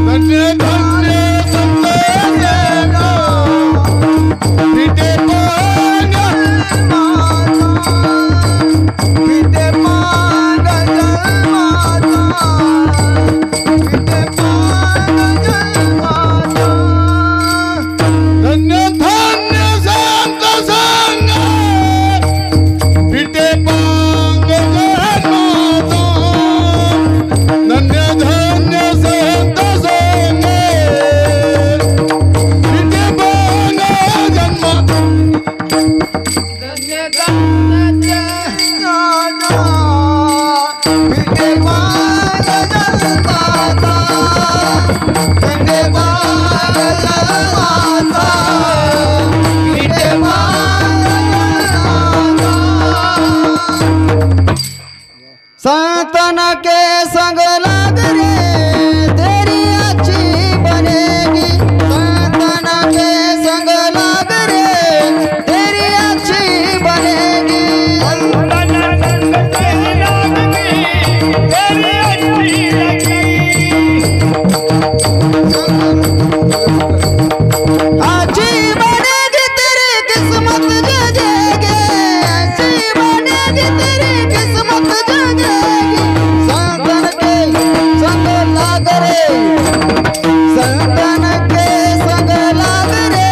धन्य धन्य संत पिठे पांग पिठे पांग धन्य धन्य संत संग पिठे पांग जन्माचा धन्य धन्य संत संग पिठे पांग जन्म धन्य धन्य पिठे पांग जन्माचा पिठे पांग जन्माचा पिठे पांग संतन के संग लाग रे तेरी अच्छी बनेगी. संतन के संग लाग रे तेरी अच्छी बनेगी. अच्छी बनेगी तेरी किस्मत जगेगी. अच्छी बनेगी तेरी किस्मत जगेगी. संतन के संग लाग रे संतन के संग लाग रे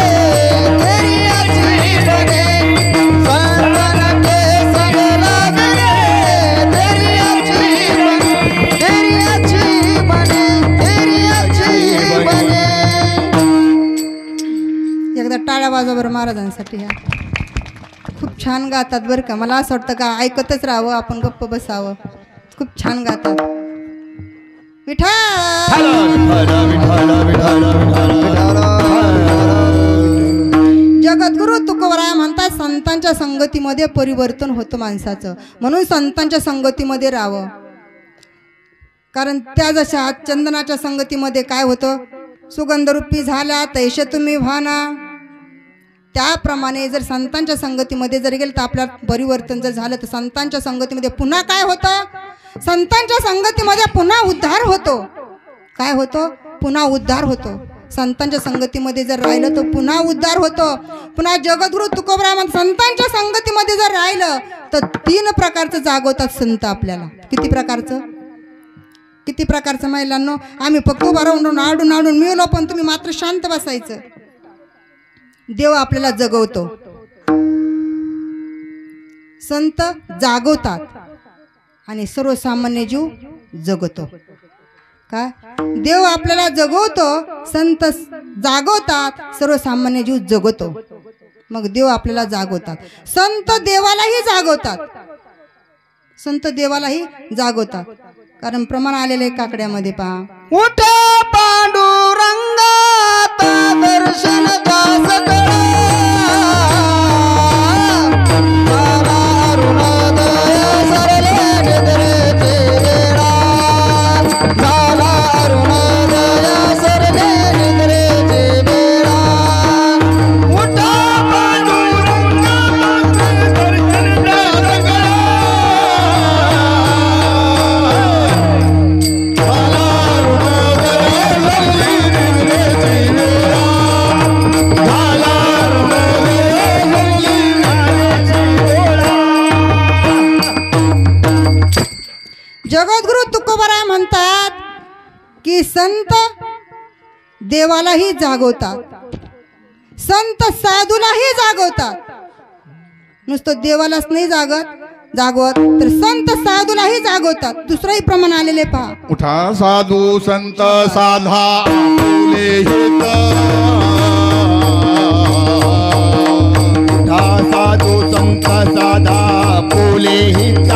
तेरी अच्छी बनेगी. संतन के संग लाग रे तेरी अच्छी बने तेरी अच्छी बने तेरी अच्छी बने. एकदा टाळ्या वाजवा बरं महाराजांसाठी. ह्या खूप छान गातात बरं का. मला असं वाटतं का ऐकतच राहावं, आपण गप्प बसावं. खूप छान गातात. विठ्ठल जगद्गुरु तुकोबराय म्हणतात संतांच्या संगतीमध्ये परिवर्तन होतं माणसाचं. म्हणून संतांच्या संगतीमध्ये राहावं. कारण त्या जशा चंदनाच्या संगतीमध्ये काय होतं, सुगंधरूपी झाल्या तैसे तुम्ही व्हाना. त्याप्रमाणे जर संतांच्या संगतीमध्ये जर गेलं तर आपल्याला परिवर्तन जर झालं तर संतांच्या संगतीमध्ये पुन्हा काय होतं, संतांच्या संगतीमध्ये पुन्हा उद्धार होतो. काय होतो, पुन्हा उद्धार होतो. संतांच्या संगतीमध्ये जर राहिलं तर पुन्हा उद्धार होतो. पुन्हा जगद्गुरु तुकोबराय म्हणतात संतांच्या संगतीमध्ये जर राहिलं तर 3 प्रकारचं जागवतात संत आपल्याला. किती प्रकारचं, किती प्रकारचं महिलांनो. आम्ही फक्त उभा राहून आडून आडून मिळलो पण तुम्ही मात्र शांत बसायचं. देव आपल्याला जगवतो. संत जागवतात आणि सर्वसामान्य जीव जगतो. काय, देव आपल्याला जगवतो, संत जागवतात, सर्वसामान्य जीव जगतो. मग देव आपल्याला जागवतात. संत देवालाही जागवतात. संत देवालाही जागवतात. कारण प्रमाण आलेले काकड्यामध्ये पहा. उठे पांडुरंगात दर्शन दास कळा. झाला अरुणोदय सरले निद्रेची वेळा. झाला अरुणोदय सरले निद्रेची वेळा. उठा पांडुरंगात दर्शन दास कळा. झाला जगद्गुरु तुकोबाराय म्हणतात की संत देवालाही जागवतात, संत साधूलाही जागवतात. नुसतं देवालाच नाही जागवत तर संत साधूलाही जागवतात. दुसरंही प्रमाण आलेले पहा. उठा साधू संत साधा आपुले हित, उठा साधू संत साधा आपुले हित.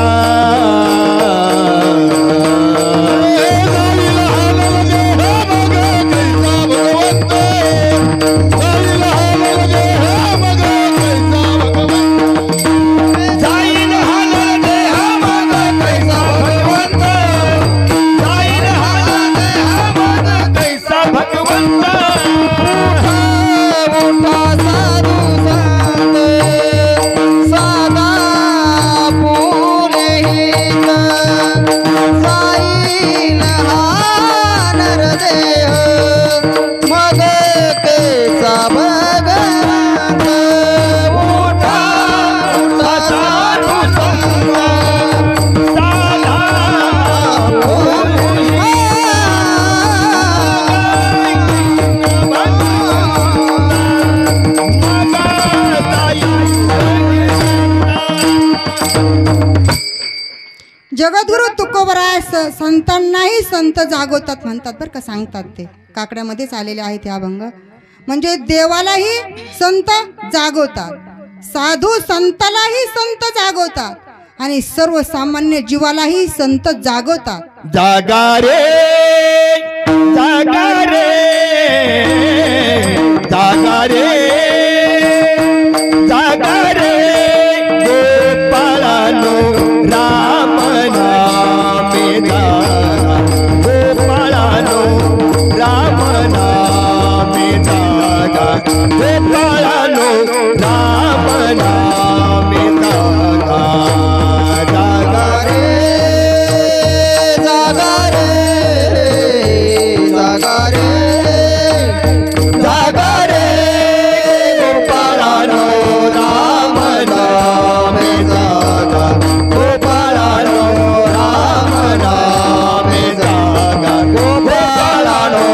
जगद्गुरु तुकोबाराय संतांनाही संत जागवतात म्हणतात बरं का, सांगतात ते काकड्यामध्येच आलेले आहेत हे अभंग. म्हणजे देवालाही संत जागवतात, साधू संतालाही संत जागवतात आणि सर्वसामान्य जीवालाही संत जागवतात. जागा रे जागा रे जागा रे जागा रे गोपाळानो राम नामे जागा, गोपाळानो राम नामे जागा, गोपाळानो राम नामे जागा. जागा रे जागा रे जागा रे जागा रे गोपाळानो राम नामे जागा, गोपाळानो राम नामे जागा, गोपाळानो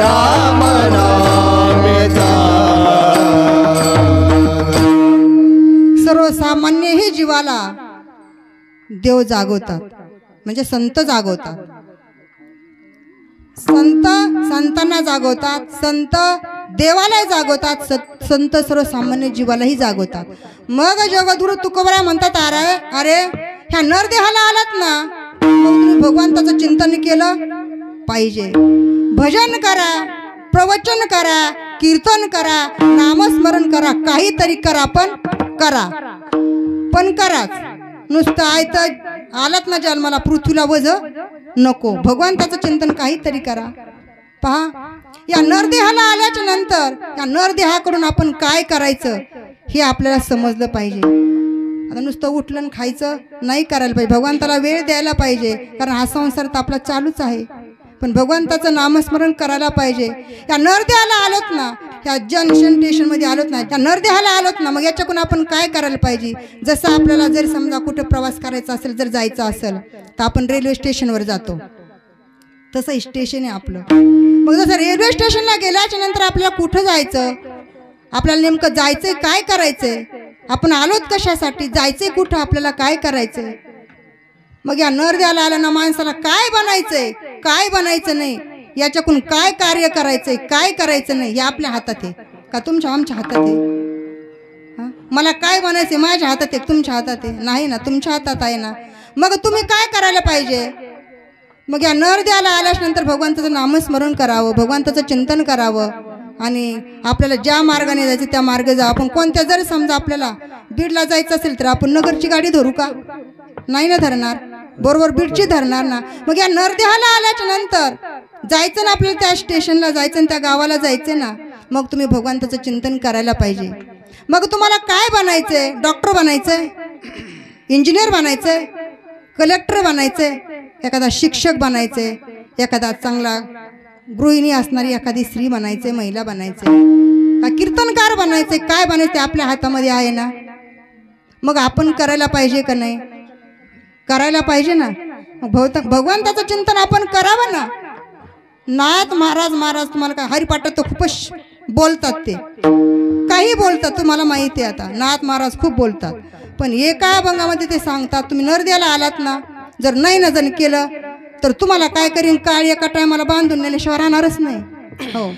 राम नामे जागा. सर्वसामान्यही जीवाला देव जागवतात म्हणजे संत जागवतात. संत संतांना जागवतात, संत देवालाही जागवतात, संत सर्वसामान्य जीवालाही जागवतात. मग जगद्गुरु तुकोबाराय म्हणतात अरे ह्या नरदेहाला आलात ना, मग तुम्ही भगवंताचं चिंतन केलं पाहिजे. भजन करा, प्रवचन करा, कीर्तन करा, नामस्मरण करा, काहीतरी करा, पण कराच. नुसतं आयतं आलात ना जन्माला पृथ्वीला वज नको, भगवंताचं चिंतन काहीतरी करा. पहा, या नरदेहाला आल्याच्या नंतर या नरदेहाकडून आपण काय करायचं हे आपल्याला समजलं पाहिजे. आता नुसतं उठलं आणि खायचं नाही करायला पाहिजे, भगवंताला वेळ द्यायला पाहिजे, कारण हा संसार तर आपला चालूच आहे. पण भगवंताचं नामस्मरण करायला पाहिजे. या नरदेहाला आलोत ना, ह्या जंक्शन स्टेशनमध्ये आलोत ना, त्या नरदेहाला आलोत ना, मग याच्याकडून आपण काय करायला पाहिजे. जसं आपल्याला जर समजा कुठं प्रवास करायचा असेल, जर जायचं असेल तर आपण रेल्वे स्टेशनवर जातो, तसं स्टेशन आहे आपलं. मग जसं रेल्वे स्टेशनला गेल्याच्या नंतर आपल्याला कुठं जायचं, आपल्याला नेमकं जायचंय, काय करायचंय, आपण आलोत कशासाठी, जायचंय कुठं, आपल्याला काय करायचंय. मग या नरदेहाला आला ना, माणसाला काय बनायचंय, काय बनायचं नाही, याच्याकडून काय कार्य करायचंय, काय करायचं नाही, हे आपल्या हातात आहे का तुमच्या आमच्या हातात आहे. मला काय बनायचंय माझ्या हातात आहे, तुमच्या हातात आहे नाही ना, तुमच्या हातात आहे ना. मग तुम्ही काय करायला पाहिजे. मग या नरदेहाला आल्यानंतर भगवंताचं नामस्मरण करावं, भगवंताचं चिंतन करावं आणि आपल्याला ज्या मार्गाने जायचं त्या मार्गे जा. आपण कोणत्या, जर समजा आपल्याला बीडला जायचं असेल तर आपण नगरची गाडी धरू का, नाही ना धरणार, बरोबर बीडची धरणार ना. मग या नरदेहाला आल्याच्या नंतर जायचं ना आपल्याला, त्या स्टेशनला जायचं, त्या गावाला जायचं ना. मग तुम्ही भगवंताचं चिंतन करायला पाहिजे. मग तुम्हाला काय बनायचंय, डॉक्टर बनायचंय, इंजिनियर बनायचंय, कलेक्टर बनायचंय, एखादा शिक्षक बनायचंय, एखादा चांगला गृहिणी असणारी एखादी स्त्री बनायचंय, महिला बनायचंय, का कीर्तनकार बनायचंय, काय बनायचंय आपल्या हातामध्ये आहे ना. मग आपण करायला पाहिजे का नाही, करायला पाहिजे ना. भगवंताचं चिंतन आपण करावं ना. नाथ महाराज महाराज तुम्हाला काय हरिपाठात तर खूपच बोलतात, ते काही बोलतात तुम्हाला माहिती आहे. आता नाथ महाराज खूप बोलतात, पण एका अभंगामध्ये ते सांगतात तुम्ही नरदेवाला आलात ना, जर नाही ना जण केलं तर तुम्हाला काय करीन, काळ एका टायमाला बांधून नेल्याशिवाय राहणारच नाही. हो,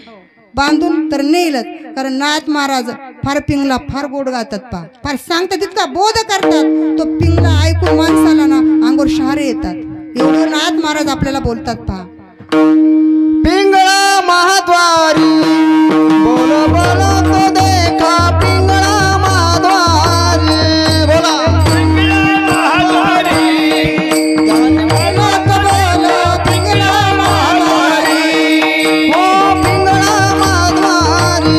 बांधून तर नेलच. कारण नाथ महाराज फार पिंगला फार गोड गातात पा, फार सांगतात इतका बोध करतात. तो पिंगला ऐकून माणसाला ना अंगावर शहारे येतात. एवढं नाथ महाराज आपल्याला बोलतात पहा. पिंगळा महाद्वारी बोल बोल तो देखा पिंगळा महाद्वारी बोला पिंगळा महाद्वारी पिंगला महाद्वारी हो पिंगळा महाद्वारी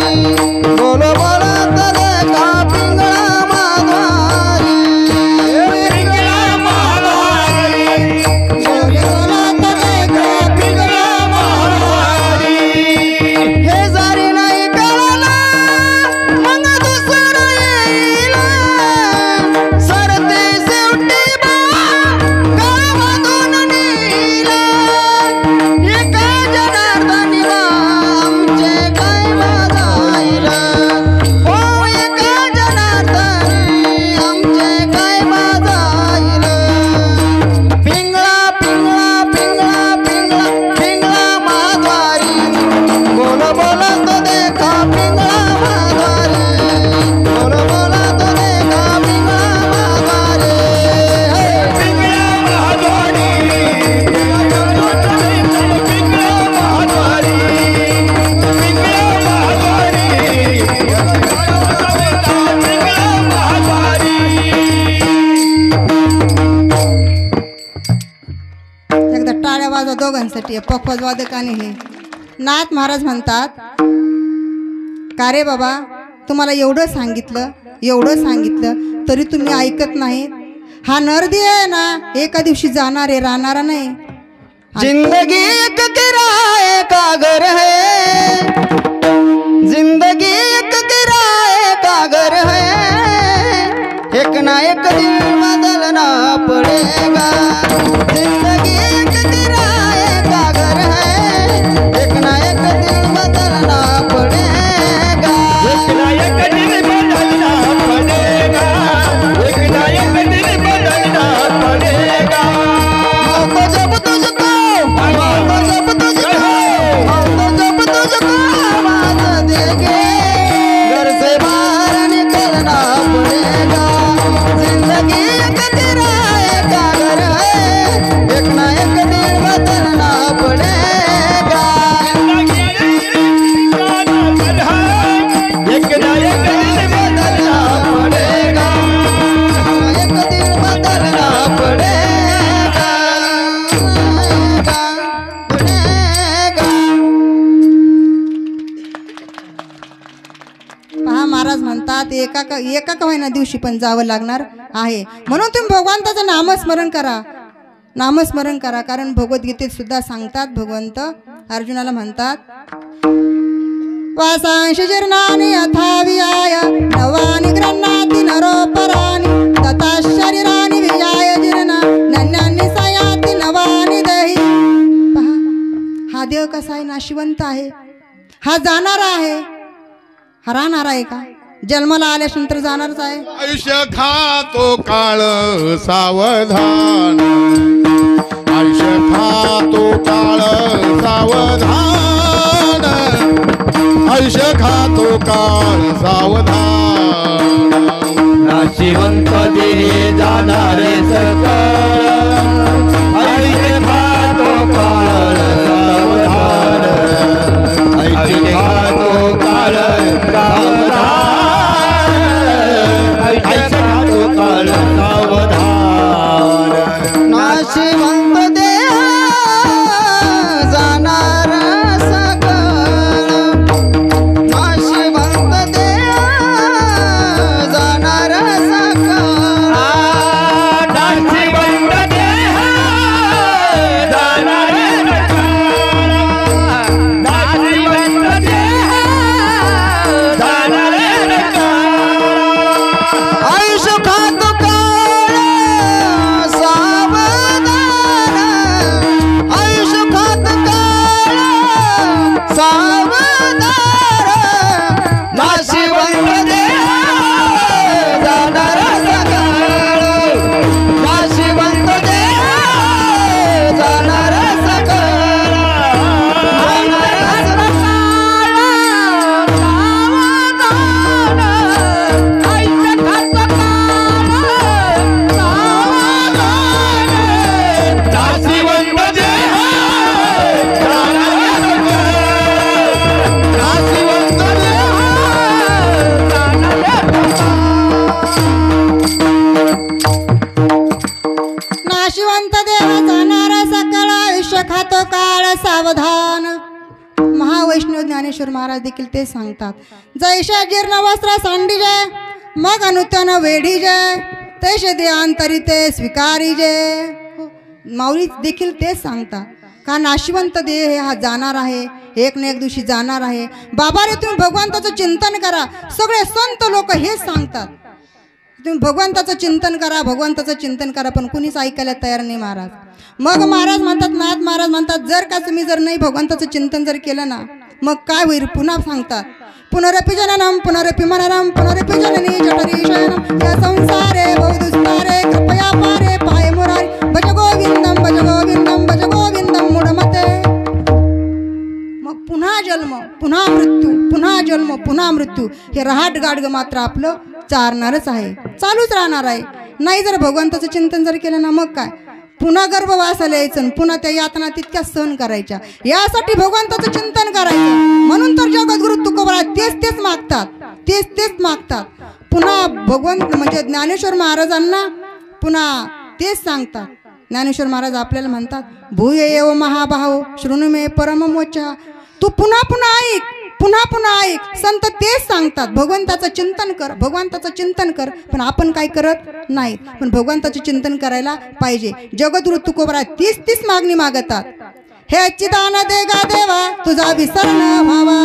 बोल बोल तो देखा पिंगळा महाद्वारी पिंगला महाद्वारी हे जरी नाही कळलं मग दुसरं येईल सरते शेवटी गावातून नेलं एका जनार्दनी आमचे काय जाईल हो एका जनार्दनी आमचे काय जाईल पिंगळा पिंगळा पिंगळा पिंगळा पिंगळा महाद्वारी बोल बोल तो देखा पिंगळा महाद्वारी बोल बोल तो देखा पिंगळा महाद्वारी पिंगळा महाद्वारी पिंगळा महाद्वारी पिंगळा महाद्वारी पिंगळा महाद्वारी. एकदा टाळ्या वाजवा दोघांसाठी, पखवाज वादक आणि हे. नाथ महाराज म्हणतात का रे बाबा, तुम्हाला एवढं सांगितलं तरी तुम्ही ऐकत नाहीत. हा नरदेव आहे ना एका दिवशी जाणार आहे, राहणारा नाही. जिंदगी एक किराए का घर है जिंदगी एक किराए का घर है एक ना एक दिन बदलना पड़ेगा जिंदगी एक किराए का घर है एक ना एक दिन बदलना पड़ेगा एक ना एक दिन बदलना पड़ेगा, एक ना एक दिन बदलना पड़ेगा. हम तो जब तुझको आवाज देंगे घर से बाहर निकलना पड़ेगा जिंदगी एक किराए का घर है एक ना एक दिन बदलना पड़ेगा एक ना एक दिन बदलना पड़ेगा एक दिन बदलना पड़ेगा पहा महाराज म्हणतात एका का होईना दिवशी पण जावं लागणार आहे. म्हणून तुम्ही भगवंताचं नामस्मरण करा. कारण भगवद्गीतेत सुद्धा सांगतात भगवंत अर्जुनाला म्हणतात वासांश जीर्णानि यथा विहाय नवानि गृह्णाति नरोपराणि तथा शरीरानि विहाय जीर्णा नन्यानि सयाति नवानि देहि. पहा हा देह कसा आहे, नाशिवंत आहे. हा जाणारा आहे, हा राहणार आहे का? जन्माला आल्यानंतर जाणारच आहे. आयुष्य खातो काळ सावधान, आयुष्य खातो काळ सावधान, आयुष्य खातो काळ सावधान. नाशिवंत देह जाणारे सकळ, आयुष्य खातो काळ सावधान, आयुष्य खातो काळ सावधान, आयुष्य खातो काळ सावधान. नाशिवंत देह जाणार सकळ नाशिवंत देह जाणार सकळ नाशिवंत सावधान. महावैष्णव ज्ञानेश्वर महाराज देखील ते सांगतात. जैशा जीर्ण वस्त्र सांडी जय मग नूतन वेढी जय तैसे दे अंतरी ते स्वीकारी जय. माऊली देखील तेच सांगतात. का नाशिवंत देह हा जाणार आहे, एक ना एक दिवशी जाणार आहे. बाबा रे तुम्ही भगवंताचं चिंतन करा. सगळे संत लोक हेच सांगतात, तुम्ही भगवंताचं चिंतन करा, भगवंताचं चिंतन करा. पण कुणीच ऐकायला तयार नाही महाराज. मग महाराज म्हणतात, नाथ महाराज म्हणतात, जर का तुम्ही जर नाही भगवंताचं चिंतन जर केलं ना मग काय होईल. पुन्हा सांगतात पुनरपि जननम पुनरपि मननम पुनरपि जननी जठरी शयनम या संसारे बहुदुस्तारे कृपया पारे पाय मुरारी भज गोविंदम भज गोविंदम भज गोविंदम मूढमते. मग पुन्हा जन्म पुन्हा मृत्यू, पुन्हा जन्म पुन्हा मृत्यू. हे रहाट गाडगं मात्र आपलं चालणारच आहे, चालूच राहणार आहे. नाही जर भगवंताचं चिंतन जर केलं ना मग काय, पुन्हा गर्भवासाला यायचं, पुन्हा त्या यातना तितक्या सहन करायच्या. यासाठी भगवंताचं चिंतन करायचं. म्हणून तर जगद्गुरु तुकोबा तेच मागतात, तेच मागतात. पुन्हा भगवंत म्हणजे ज्ञानेश्वर महाराजांना पुन्हा तेच सांगतात. ज्ञानेश्वर महाराज आपल्याला म्हणतात, भूय एव महाभाव शृणु मे परममोचा. तू पुन्हा ऐक, पुन्हा ऐक. संत तेच सांगतात, भगवंताचं चिंतन कर, भगवंताचं चिंतन कर. पण आपण काय करत नाहीत. पण भगवंताचे चिंतन करायला पाहिजे. जगद्गुरु तुकोबा तीच मागणी मागतात. हे अच्चिदान दे गा देवा तुझा विसर न व्हावा.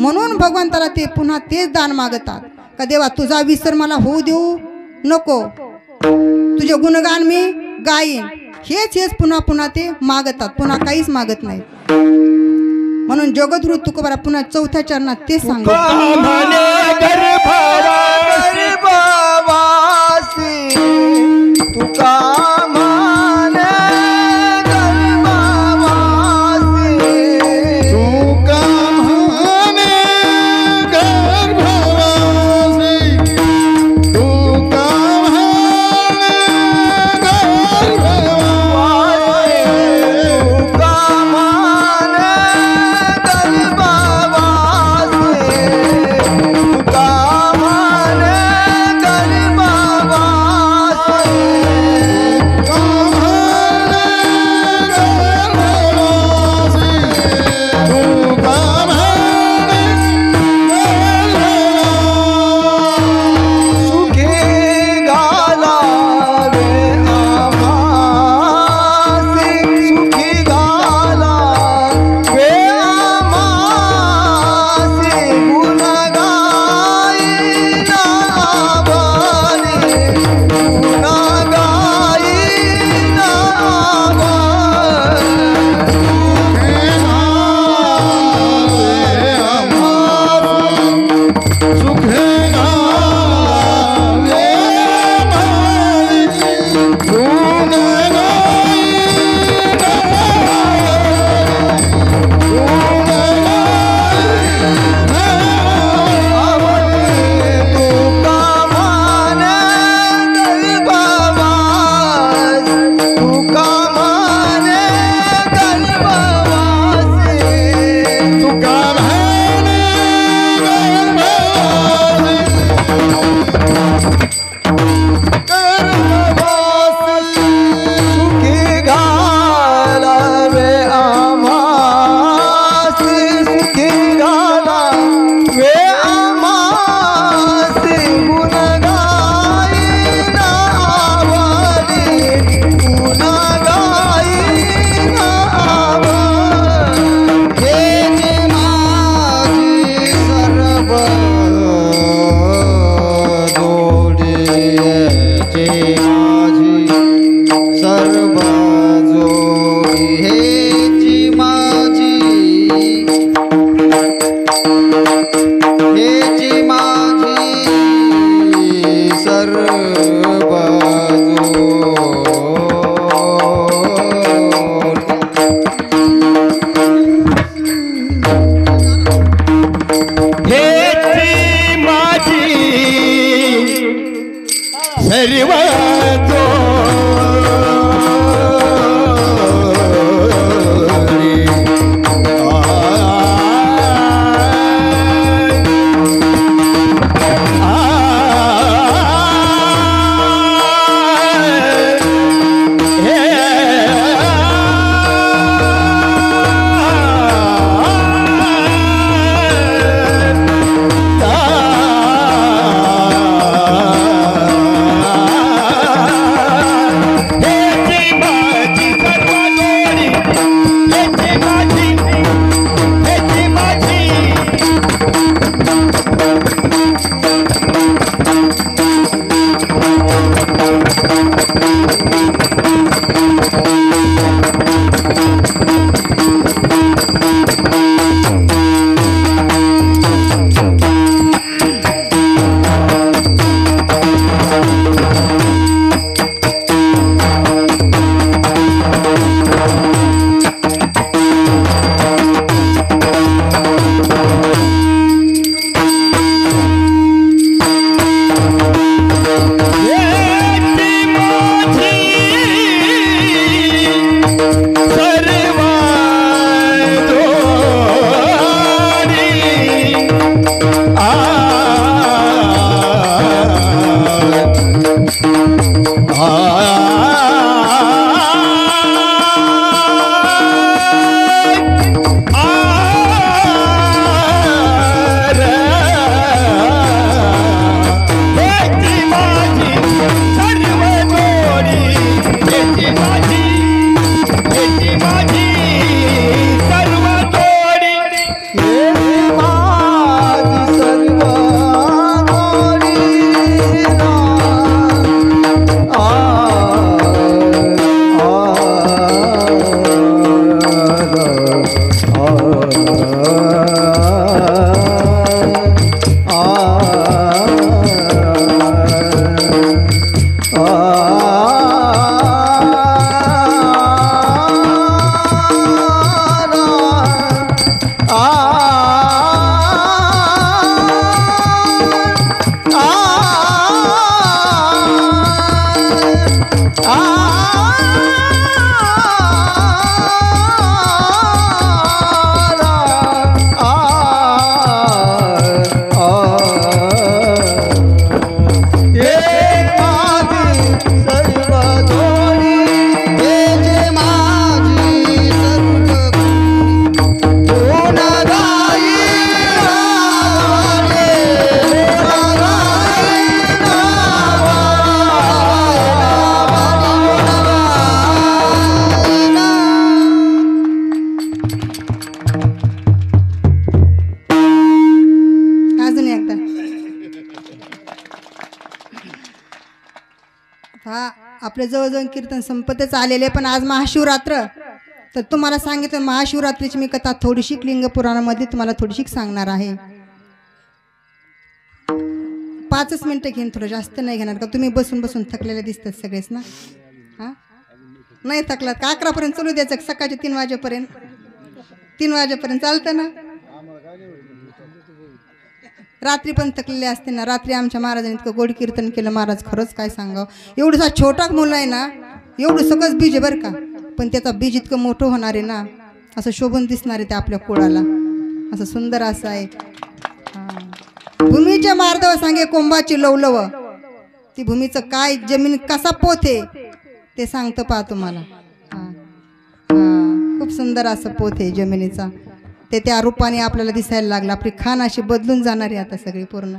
म्हणून भगवंताला ते पुन्हा तेच दान मागतात. का देवा तुझा विसर मला होऊ देऊ नको, तुझे गुणगान मी गाईन. हेच पुन्हा ते मागतात, पुन्हा काहीच मागत नाही. म्हणून जगद्गुरु तुकोबा पुन्हा चौथ्या चरणात ते सांगतात, आपलं जवळजवळ कीर्तन संपतच आलेले, पण आज महाशिवरात्र, तर तुम्हाला सांगितलं महाशिवरात्रीची मी कथा थोडीशी लिंग पुराणामध्ये तुम्हाला थोडीशी सांगणार आहे. 5 मिनिटं घेईन, थोडं जास्त नाही घेणार का? तुम्ही बसून बसून थकलेले दिसतात सगळेच ना. हां, नाही थकलात का? 11 पर्यंत चालू द्यायचं, सकाळच्या 3 वाजेपर्यंत. 3 वाजेपर्यंत चालतं ना. रात्री पण थकलेले असते ना. रात्री आमच्या महाराजांनी इतकं गोड कीर्तन केलं महाराज, खरंच काय सांगावं. एवढसा छोटा मुलं आहे ना, एवढं सगळंच बीज आहे बरं का, पण त्याचा बीज इतकं मोठं होणार आहे ना, असं शोभून दिसणार आहे ते आपल्या कुळाला, असं सुंदर असं आहे. भूमीच्या मार्दव सांगे कोंबाची लवलव, ती भूमीचं काय जमीन कसा पोत आहे ते सांगतं पहा तुम्हाला. खूप सुंदर असं पोत आहे जमिनीचा, ते त्या रूपाने आपल्याला दिसायला लागलं. आपली खान अशी बदलून जाणार आहे आता सगळी पूर्ण.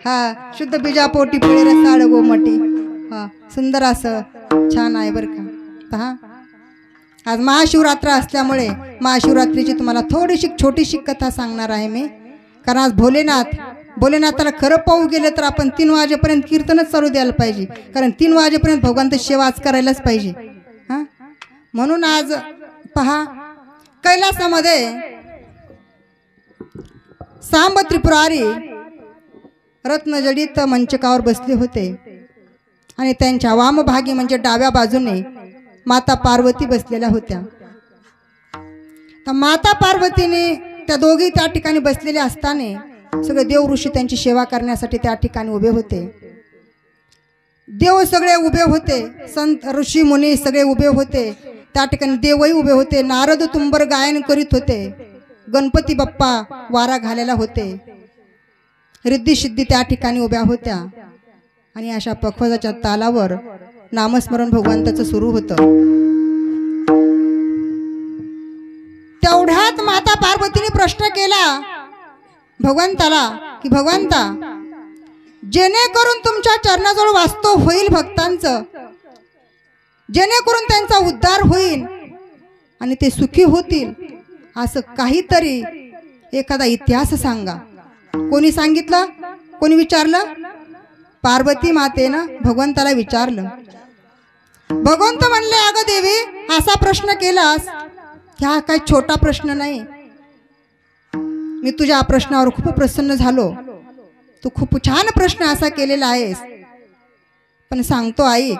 हा, शुद्ध बीजापोटी पिळे रसाळ गोमटी. हा, सुंदर असं छान आहे बरं का. हा, आज महाशिवरात्र असल्यामुळे महाशिवरात्रीची तुम्हाला थोडीशी छोटीशी कथा सांगणार आहे मी. कारण आज भोलेनाथाला खरं पाहू गेलं तर आपण 3 वाजेपर्यंत कीर्तनच चालू द्यायला पाहिजे, कारण 3 वाजेपर्यंत भगवंत सेवा आज करायलाच पाहिजे. हां, म्हणून आज पहा, कैलासामध्ये सांब त्रिपुरारी रत्नजडित मंचकावर बसले होते आणि त्यांच्या वामभागी म्हणजे डाव्या बाजूने माता पार्वती बसलेल्या होत्या. तर माता पार्वतीने त्या दोघी त्या ठिकाणी बसलेले असताना सगळे देव ऋषी त्यांची सेवा करण्यासाठी त्या ठिकाणी उभे होते. देव सगळे उभे होते, संत ऋषी मुनी सगळे उभे होते, त्या ठिकाणी देवही उभे होते. नारद तुंबर गायन करीत होते, गणपती बाप्पा वारा घालायला होते, रिद्धी सिद्धी त्या ठिकाणी उभ्या होत्या. आणि अशा पखवाजाच्या तालावर नामस्मरण भगवंताचं सुरू होतं. तेवढ्यात माता पार्वतीने प्रश्न केला भगवंताला की भगवंता, जेणेकरून तुमच्या चरणाजवळ वास्तव होईल भक्तांचं, जेणेकरून त्यांचा उद्धार होईल आणि ते सुखी होतील, असं काहीतरी एखादा इतिहास सांगा. कोणी सांगितलं? कोणी विचारलं? पार्वती मातेनं भगवंताला विचारलं. भगवंत म्हणले, अगं देवी, असा प्रश्न केलास, हा काय छोटा प्रश्न नाही. मी तुझ्या प्रश्नावर खूप प्रसन्न झालो. तू खूप छान प्रश्न असा केलेला आहेस. पण सांगतो आई,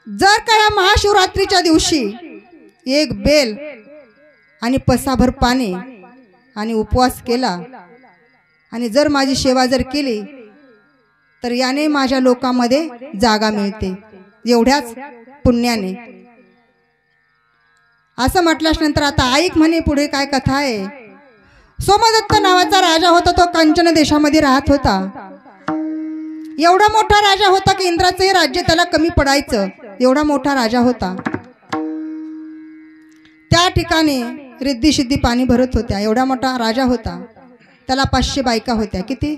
जर का या महाशिवरात्रीच्या दिवशी एक बेल आणि पसाभर पाणी आणि उपवास केला आणि जर माझी सेवा जर केली तर याने माझ्या लोकांमध्ये जागा मिळते, एवढ्याच पुण्याने. असं म्हटल्यास नंतर आता ऐक म्हणे पुढे काय कथा आहे. सोमदत्त नावाचा राजा होता, तो कंचन देशामध्ये राहत होता. एवढा मोठा राजा होता की इंद्राचंही राज्य त्याला कमी पडायचं, एवढा मोठा राजा होता. त्या ठिकाणी रिद्धी सिद्धी पाणी भरत होत्या. एवढा मोठा राजा होता, त्याला 500 बायका होत्या. किती?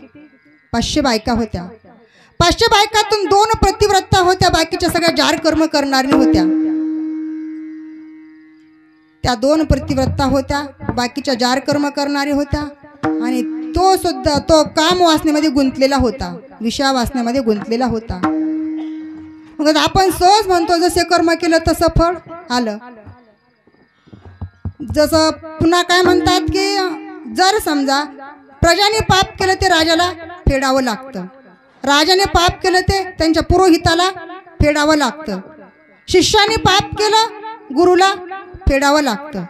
500 बायका होत्या. 500 बायकातून 2 प्रतिव्रता होत्या, बाकीच्या सगळ्या जार कर्म करणाऱ्या होत्या. त्या 2 प्रतिव्रता होत्या, बाकीच्या जार कर्म करणारी होत्या. आणि तो सुद्धा तो काम वासनेमध्ये गुंतलेला होता, विषया वासनेमध्ये गुंतलेला होता. मग आपण सहज म्हणतो जसे कर्म केलं तसं फळ आलं. जसं पुन्हा काय म्हणतात की जर समजा प्रजाने पाप केलं ते राजाला फेडावं लागतं, राजाने पाप केलं ते त्यांच्या पुरोहिताला फेडावं लागतं, शिष्याने पाप केलं गुरुला फेडावं लागतं,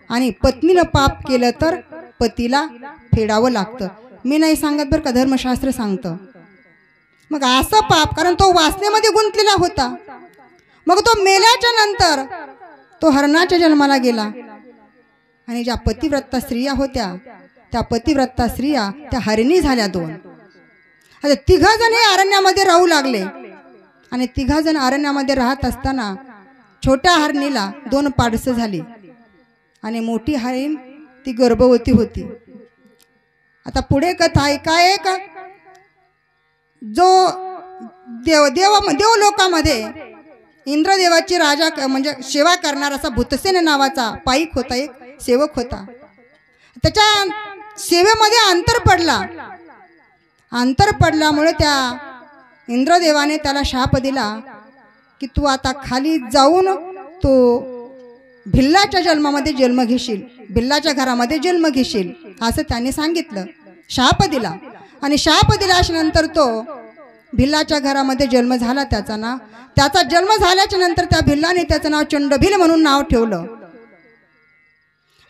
आणि पत्नीनं पाप केलं तर पतीला फेडावं लागतं. मी नाही सांगत बरं का, धर्मशास्त्र सांगतं. मग असं पाप, कारण तो वासनेमध्ये गुंतलेला होता. मग तो मेल्याच्या नंतर तो हरणाच्या जन्माला गेला. आणि ज्या पतिव्रता स्त्रिया होत्या त्या पतिव्रता स्त्रिया त्या हरिणी झाल्या 2. आता 3 जण हे अरण्यामध्ये राहू लागले. आणि 3 जण अरण्यामध्ये राहत असताना छोट्या हरणीला 2 पाडसं झाली आणि मोठी हरीण ती गर्भवती होती. आता पुढे कथा आहे काय का, जो देव लोकामध्ये इंद्रदेवाची राजा म्हणजे सेवा करणारा असा भूतसेन नावाचा पाईक होता, एक सेवक होता. त्याच्या सेवेमध्ये अंतर पडल्यामुळे त्या इंद्रदेवाने त्याला शाप दिला की तू आता खाली जाऊन तो भिल्लाच्या जन्मामध्ये जन्म घेशील, भिल्लाच्या घरामध्ये जन्म घेशील असं त्याने सांगितलं, शाप दिला. आणि शाप दिल्यानंतर तो भिल्लाच्या घरामध्ये जन्म झाला. त्याचा जन्म झाल्याच्या नंतर त्या भिल्लाने त्याचं नाव चंडभिल म्हणून नाव ठेवलं.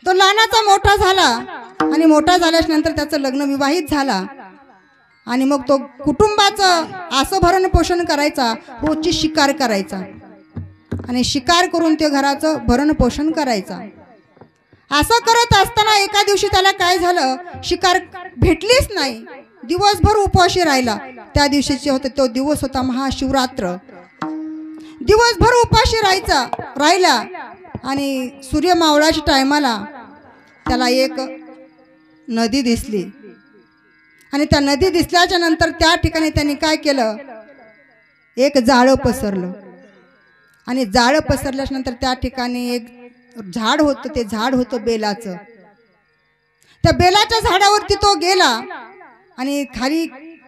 तो लहानाचा मोठा झाला आणि मोठा झाल्याच्या नंतर त्याचं लग्न विवाहित झाला. आणि मग तो कुटुंबाचं असं भरण पोषण करायचा, रोजची शिकार करायचा आणि शिकार करून ते घराचं भरण पोषण करायचा. असं करत असताना एका दिवशी त्याला काय झालं, शिकार भेटलीच नाही. दिवसभर उपवाशी राहिला. त्या दिवशीचे होते तो दिवस होता महाशिवरात्र. दिवसभर उपाशी राहिला आणि सूर्य मावळाच्या टायमाला त्याला एक नदी दिसली. आणि त्या नदी दिसल्याच्या नंतर त्या ठिकाणी त्यांनी काय केलं, एक जाळं पसरलं. आणि जाळं पसरल्याच्या नंतर त्या ठिकाणी एक झाड होतं, ते झाड होतं बेलाचं. त्या बेलाच्या झाडावरती तो गेला आणि खाली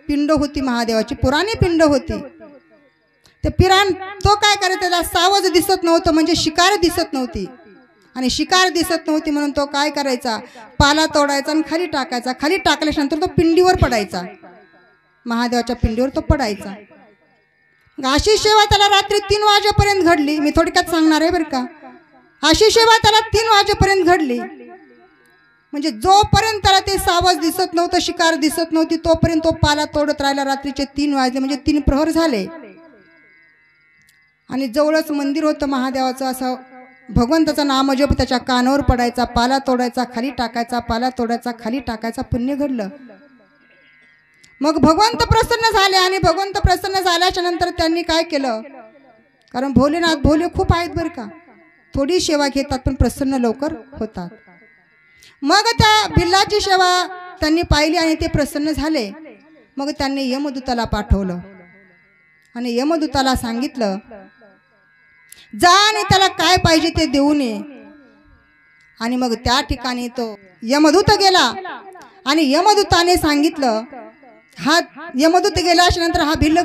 पिंड होती महादेवाची, पुराणी पिंड होती. ते तो काय करायचा, त्याला सावज दिसत नव्हतं, म्हणजे शिकार दिसत नव्हती. आणि शिकार दिसत नव्हती म्हणून तो काय करायचा, पाला तोडायचा आणि खाली टाकायचा. खाली टाकल्यानंतर तो पिंडीवर पडायचा, महादेवाच्या पिंडीवर तो पडायचा. अशी सेवा त्याला रात्री 3 वाजेपर्यंत घडली. मी थोडक्यात सांगणार आहे बरं का. अशी सेवा त्याला 3 वाजेपर्यंत घडली. म्हणजे जोपर्यंत त्याला ते सावज दिसत नव्हतं, शिकार दिसत नव्हती, तोपर्यंत तो पाला तोडत राहिला. रात्रीचे 3 वाजले म्हणजे 3 प्रहर झाले. आणि जवळच मंदिर होतं महादेवाचं. असं भगवंताचा नामजप त्याच्या कानावर पडायचा, पाला तोडायचा, खाली टाकायचा, पाला तोडायचा, खाली टाकायचा. पुण्य घडलं. मग भगवंत प्रसन्न झाले. आणि भगवंत प्रसन्न झाल्याच्या नंतर त्यांनी काय केलं, कारण भोले खूप आहेत बरं का, थोडी सेवा घेतात पण प्रसन्न लवकर होतात. मग त्या भिल्लाची सेवा त्यांनी पाहिली आणि ते प्रसन्न झाले. मग त्यांनी यमदूताला पाठवलं आणि यमदूताला सांगितलं, जा आणि त्याला काय पाहिजे ते देऊन ये. आणि मग त्या ठिकाणी तो यमदूत गेला आणि यमदूताने सांगितलं, यमदूत गेल्याच्या नंतर हा भिल्ल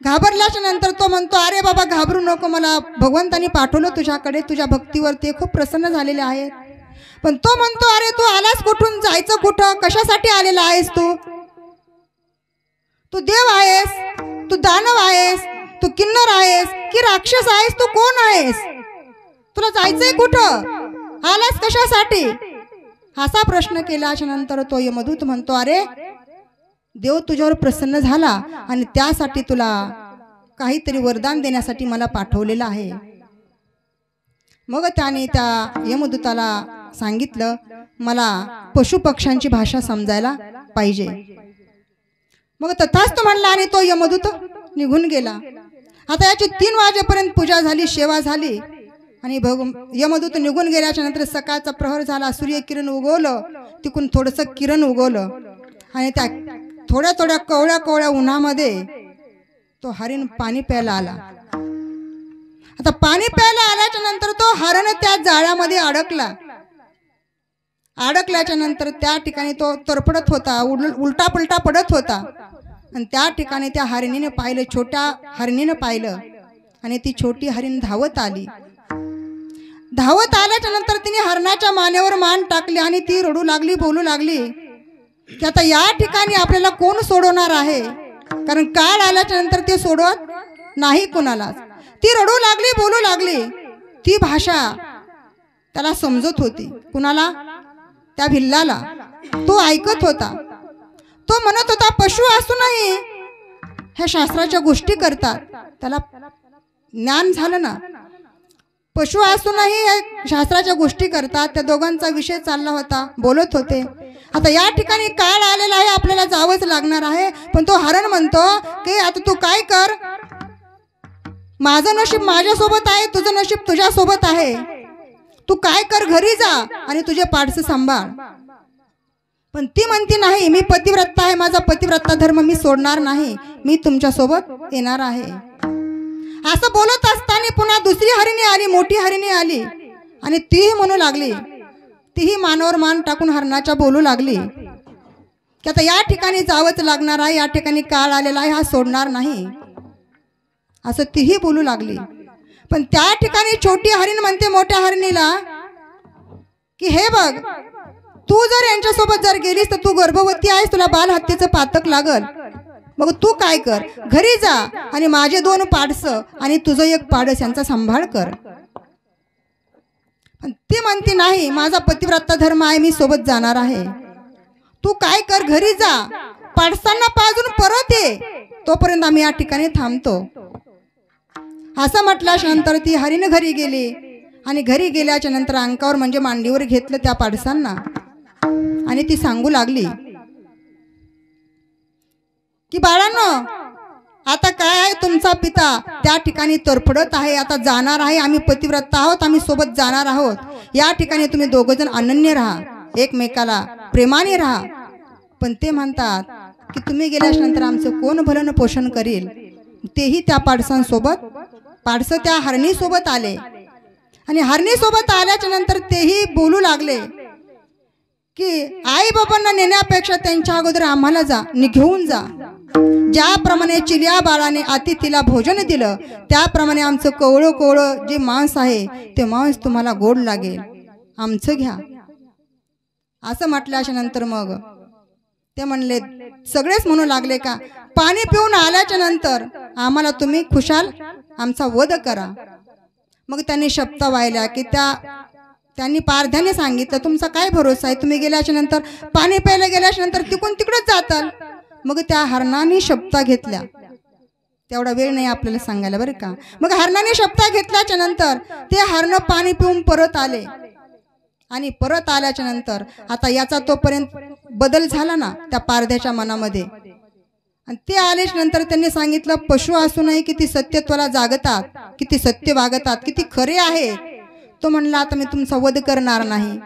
घाबरल्याच्या नंतर तो म्हणतो, अरे बाबा घाबरू नको, मला भगवंतानी पाठवलं तुझ्याकडे, तुझ्या भक्तीवर ते खूप प्रसन्न झालेले आहेत. पण तो म्हणतो, अरे तू आलास कुठून, जायचं कुठं, कशासाठी आलेला आहेस तू देव आहेस, तू दानव आहेस, तू किन्नर आहेस की राक्षस आहेस, तू कोण आहेस, तुला जायचंय कुठं, आलास कशासाठी, असा प्रश्न केल्याच्या नंतर तो यमदूत म्हणतो, अरे देव तुझ्यावर प्रसन्न झाला आणि त्यासाठी तुला काहीतरी वरदान देण्यासाठी मला पाठवलेलं आहे. मग त्याने त्या यमदूताला सांगितलं, मला पशुपक्ष्यांची भाषा समजायला पाहिजे. मग तथास्तु म्हणला आणि तो यमदूत निघून गेला. आता याची 3 वाजेपर्यंत पूजा झाली, सेवा झाली आणि यमदूत निघून गेल्याच्या नंतर सकाळचा प्रहर झाला. सूर्यकिरण उगवलं, तिकून थोडंसं किरण उगवलं आणि त्या थोड्या थोड्या कवळ्या उन्हामध्ये तो हरिण पाणी प्यायला आला. आता पाणी प्यायला आल्याच्या नंतर तो हरण त्या जाळ्यामध्ये अडकल्याच्या नंतर त्या ठिकाणी तो तरफडत होता, उलटा पुलटा पडत होता. आणि त्या ठिकाणी त्या हरिणीने पाहिलं, छोट्या हरिणीने पाहिलं आणि ती छोटी हरिण धावत आल्याच्या नंतर तिने हरणाच्या मानेवर मान टाकली आणि ती रडू लागली, बोलू लागली की आता या ठिकाणी आपल्याला कोण सोडवणार आहे, कारण काळ आल्याच्या नंतर ते सोडवत नाही कोणालाच. ती रडू लागली, बोलू लागली. ती भाषा त्याला समजत होती. कुणाला, त्या भिल्लाला. तो ऐकत होता. तो म्हणत होता, पशु असूनही ह्या शास्त्राच्या गोष्टी करतात. त्याला ज्ञान झालं ना, पशु असूनही शास्त्राच्या गोष्टी करतात. त्या दोघांचा विषय चालला होता, बोलत होते. आता या ठिकाणी काळ आलेला आहे, आपल्याला जावंच लागणार आहे. पण तो हरण म्हणतो की आता तू काय कर, माझं नशीब माझ्यासोबत आहे, तुझं नशीब तुझ्यासोबत आहे, तू काय कर, घरी जा आणि तुझे पाडसे सांभाळ. पण ती म्हणती नाही, मी पतिव्रता आहे, माझा पतिव्रता धर्म मी सोडणार नाही, मी तुमच्यासोबत येणार आहे. असं बोलत असताना पुन्हा दुसरी हरिणी आली, मोठी हरिणी आली आणि तीही म्हणू लागली, तीही मानावर मान टाकून हरणाच्या बोलू लागली की आता या ठिकाणी जावंच लागणार आहे, या ठिकाणी काळ आलेला आहे, हा सोडणार नाही, असं तीही बोलू लागली. पण त्या ठिकाणी छोटी हरिण म्हणते मोठ्या हरणीला की हे बघ, तू जर यांच्यासोबत जर गेलीस तर तू गर्भवती आहेस, तुला बालहत्येचं पातक लागल. मग तू काय कर, घरी जा आणि माझे 2 पाडस आणि तुझं 1 पाडस यांचा सांभाळ कर. पण ती म्हणते नाही, माझा पतिव्रता धर्म आहे, मी सोबत जाणार आहे. तू काय कर, घरी जा, पाडसांना पाजून परत ये, तोपर्यंत आम्ही या ठिकाणी थांबतो. असं म्हटल्याच्या नंतर ती हरिण घरी गेली आणि घरी गेल्याच्या नंतर अंकावर म्हणजे मांडीवर घेतलं त्या पाडसांना आणि ती सांगू लागली की बाळांनो, आता काय आहे, तुमचा पिता त्या ठिकाणी तरफडत आहे, आता जाणार आहे, आम्ही पतिव्रता आहोत, आम्ही सोबत जाणार आहोत. या ठिकाणी तुम्ही दोघंजण अनन्य राहा, एकमेकाला प्रेमाने राहा. पण ते म्हणतात की तुम्ही गेल्याच्या नंतर आमचं कोण भरण पोषण करील. तेही त्या पाडसांसोबत, पाडसं त्या हरणीसोबत आले आणि हरणीसोबत आल्याच्या नंतर तेही बोलू लागले की आई बाबांना नेण्यापेक्षा त्यांच्या अगोदर आम्हाला घेऊन जा. ज्याप्रमाणे चिल्या बाळाने अतिथीला भोजन दिलं, त्याप्रमाणे आमचं कोवळं कोवळं जे मांस आहे ते मांस तुम्हाला गोड लागेल, आमचं घ्या. असं म्हटल्याच्या नंतर मग ते म्हणले, सगळेच म्हणू लागले का पाणी पिऊन आल्याच्या नंतर आम्हाला तुम्ही खुशाल आमचा वध करा. मग त्यांनी शब्द वाहिल्या की त्यांनी पारध्याने सांगितलं, तुमचा काय भरोसा आहे, तुम्ही गेल्याच्या नंतर पाणी प्यायला गेल्याच्या नंतर तिकडेच जाताल. मग त्या हरणाने शब्द घेतल्या, तेवढा वेळ नाही आपल्याला सांगायला बरं का. मग हरणाने शब्द घेतल्याच्या नंतर ते हरण पाणी पिऊन परत आले आणि परत आल्याच्या नंतर आता याचा तोपर्यंत बदल झाला ना त्या पारध्याच्या मनामध्ये. आणि ते आल्याच्या नंतर त्यांनी सांगितलं, पशु असूनही किती सत्यत्वाला जागतात, किती सत्य वागतात, किती खरे आहे. तो म्हणला, आता मी तुमचा वध करणार नाही.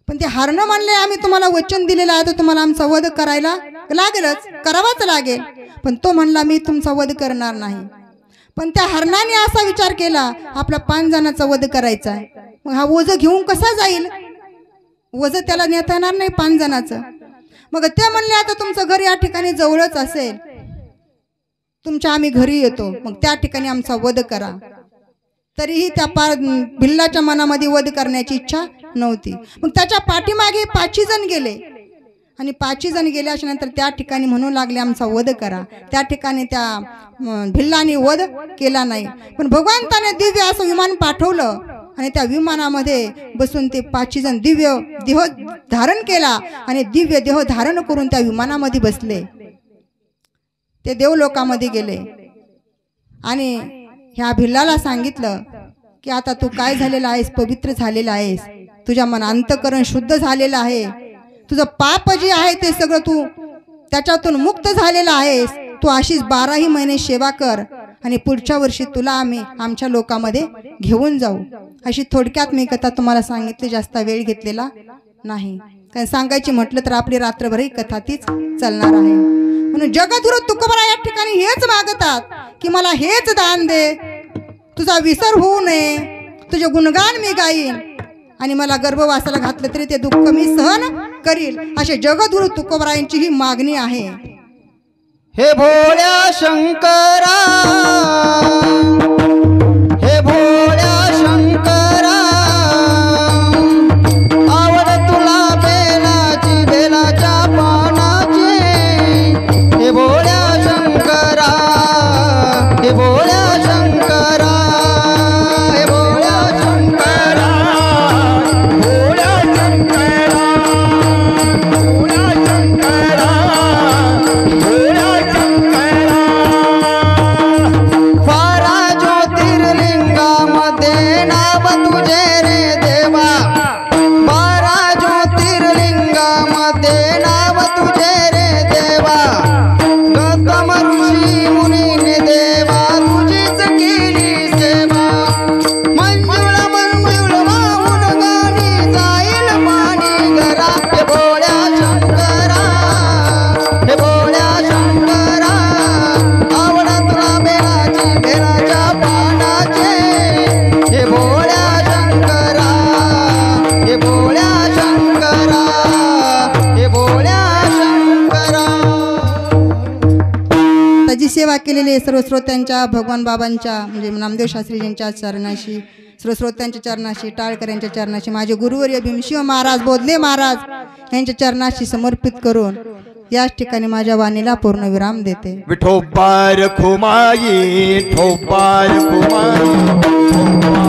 पण ते हरण म्हणले, आम्ही तुम्हाला वचन दिलेलं आहे, तर तुम्हाला आमचा वध करायला लागेलच, करावाच लागेल. पण तो म्हणला, मी तुमचा वध करणार नाही. पण त्या हरणाने असा विचार केला, आपला 5 जणांचा वध करायचा आहे, मग हा ओझ घेऊन कसा जाईल, ओझ त्याला नेता येणार नाही 5 जणांचं. मग ते म्हणले, आता तुमचं घर या ठिकाणी जवळच असेल, तुमच्या आम्ही घरी येतो, मग त्या ठिकाणी आमचा वध करा. तरीही त्या भिल्लाच्या मनामध्ये वध करण्याची इच्छा नव्हती. मग त्याच्या पाठीमागे 5 जण गेले आणि 5 जण गेल्याच्या नंतर त्या ठिकाणी म्हणू लागले, आमचा वध करा. त्या ठिकाणी त्या भिल्लाने वध केला नाही. पण भगवंताने दिव्य असं विमान पाठवलं आणि त्या विमानामध्ये बसून ते 5 जण दिव्य देह धारण केला आणि दिव्य देह धारण करून त्या विमानामध्ये बसले. ते देवलोकामध्ये गेले आणि ह्या भिल्लाला सांगितलं की आता तू काय झालेला आहेस, पवित्र झालेला आहेस, तुझ्या मन अंतःकरण शुद्ध झालेलं आहे, तुझं पाप जे आहे ते सगळं तू त्याच्यातून मुक्त झालेला आहेस. तू अशीच 12ही महिने सेवा कर आणि पुढच्या वर्षी तुला आम्ही आमच्या लोकांमध्ये घेऊन जाऊ. अशी थोडक्यात मी कथा तुम्हाला सांगितली, जास्त वेळ घेतलेला नाही, कारण सांगायची म्हटलं तर आपली रात्रभरही कथा तीच चालणार आहे. म्हणून जगद्गुरु तुकोबरा या ठिकाणी हेच मागतात की मला हेच दान दे, तुझा विसर होऊ नये, तुझे गुणगान मी गाईन आणि मला गर्भवासाला घातलं तरी ते दुःख मी सहन करील. असे जगद्गुरु तुकोबरा यांची ही मागणी आहे. हे भोळ्या शंकरा, हे भोळ्या शंकरा, आवड तुला बेलाची, बेलाच्या पानाची. हे भोळ्या शंकरा, हे भोळ्या शंकरा, हे भोळ्या शंकरा, भोळ्या शंकरा, भोळ्या शंकरा, भोळ्या शंकरा. फारा ज्योतिर्लिंगामध्ये नाव तुझे रे देवा, 12 ज्योतिर्लिंगामध्ये नाव तुझे रे देवा. गौतम ऋषी मुनीने देवा तुझी हे सर्व श्रोत्यांच्या भगवान बाबांच्या म्हणजे नामदेव शास्त्रीजींच्या चरणाशी, सर्व श्रोत्यांच्या चरणाशी, टाळकर यांच्या चरणाशी, माझे गुरुवर्य भीमशिव महाराज बोधले महाराज यांच्या चरणाशी समर्पित करून याच ठिकाणी माझ्या वाणीला पूर्ण विराम देते. विठोबार खुमाई ठोबार खुमाई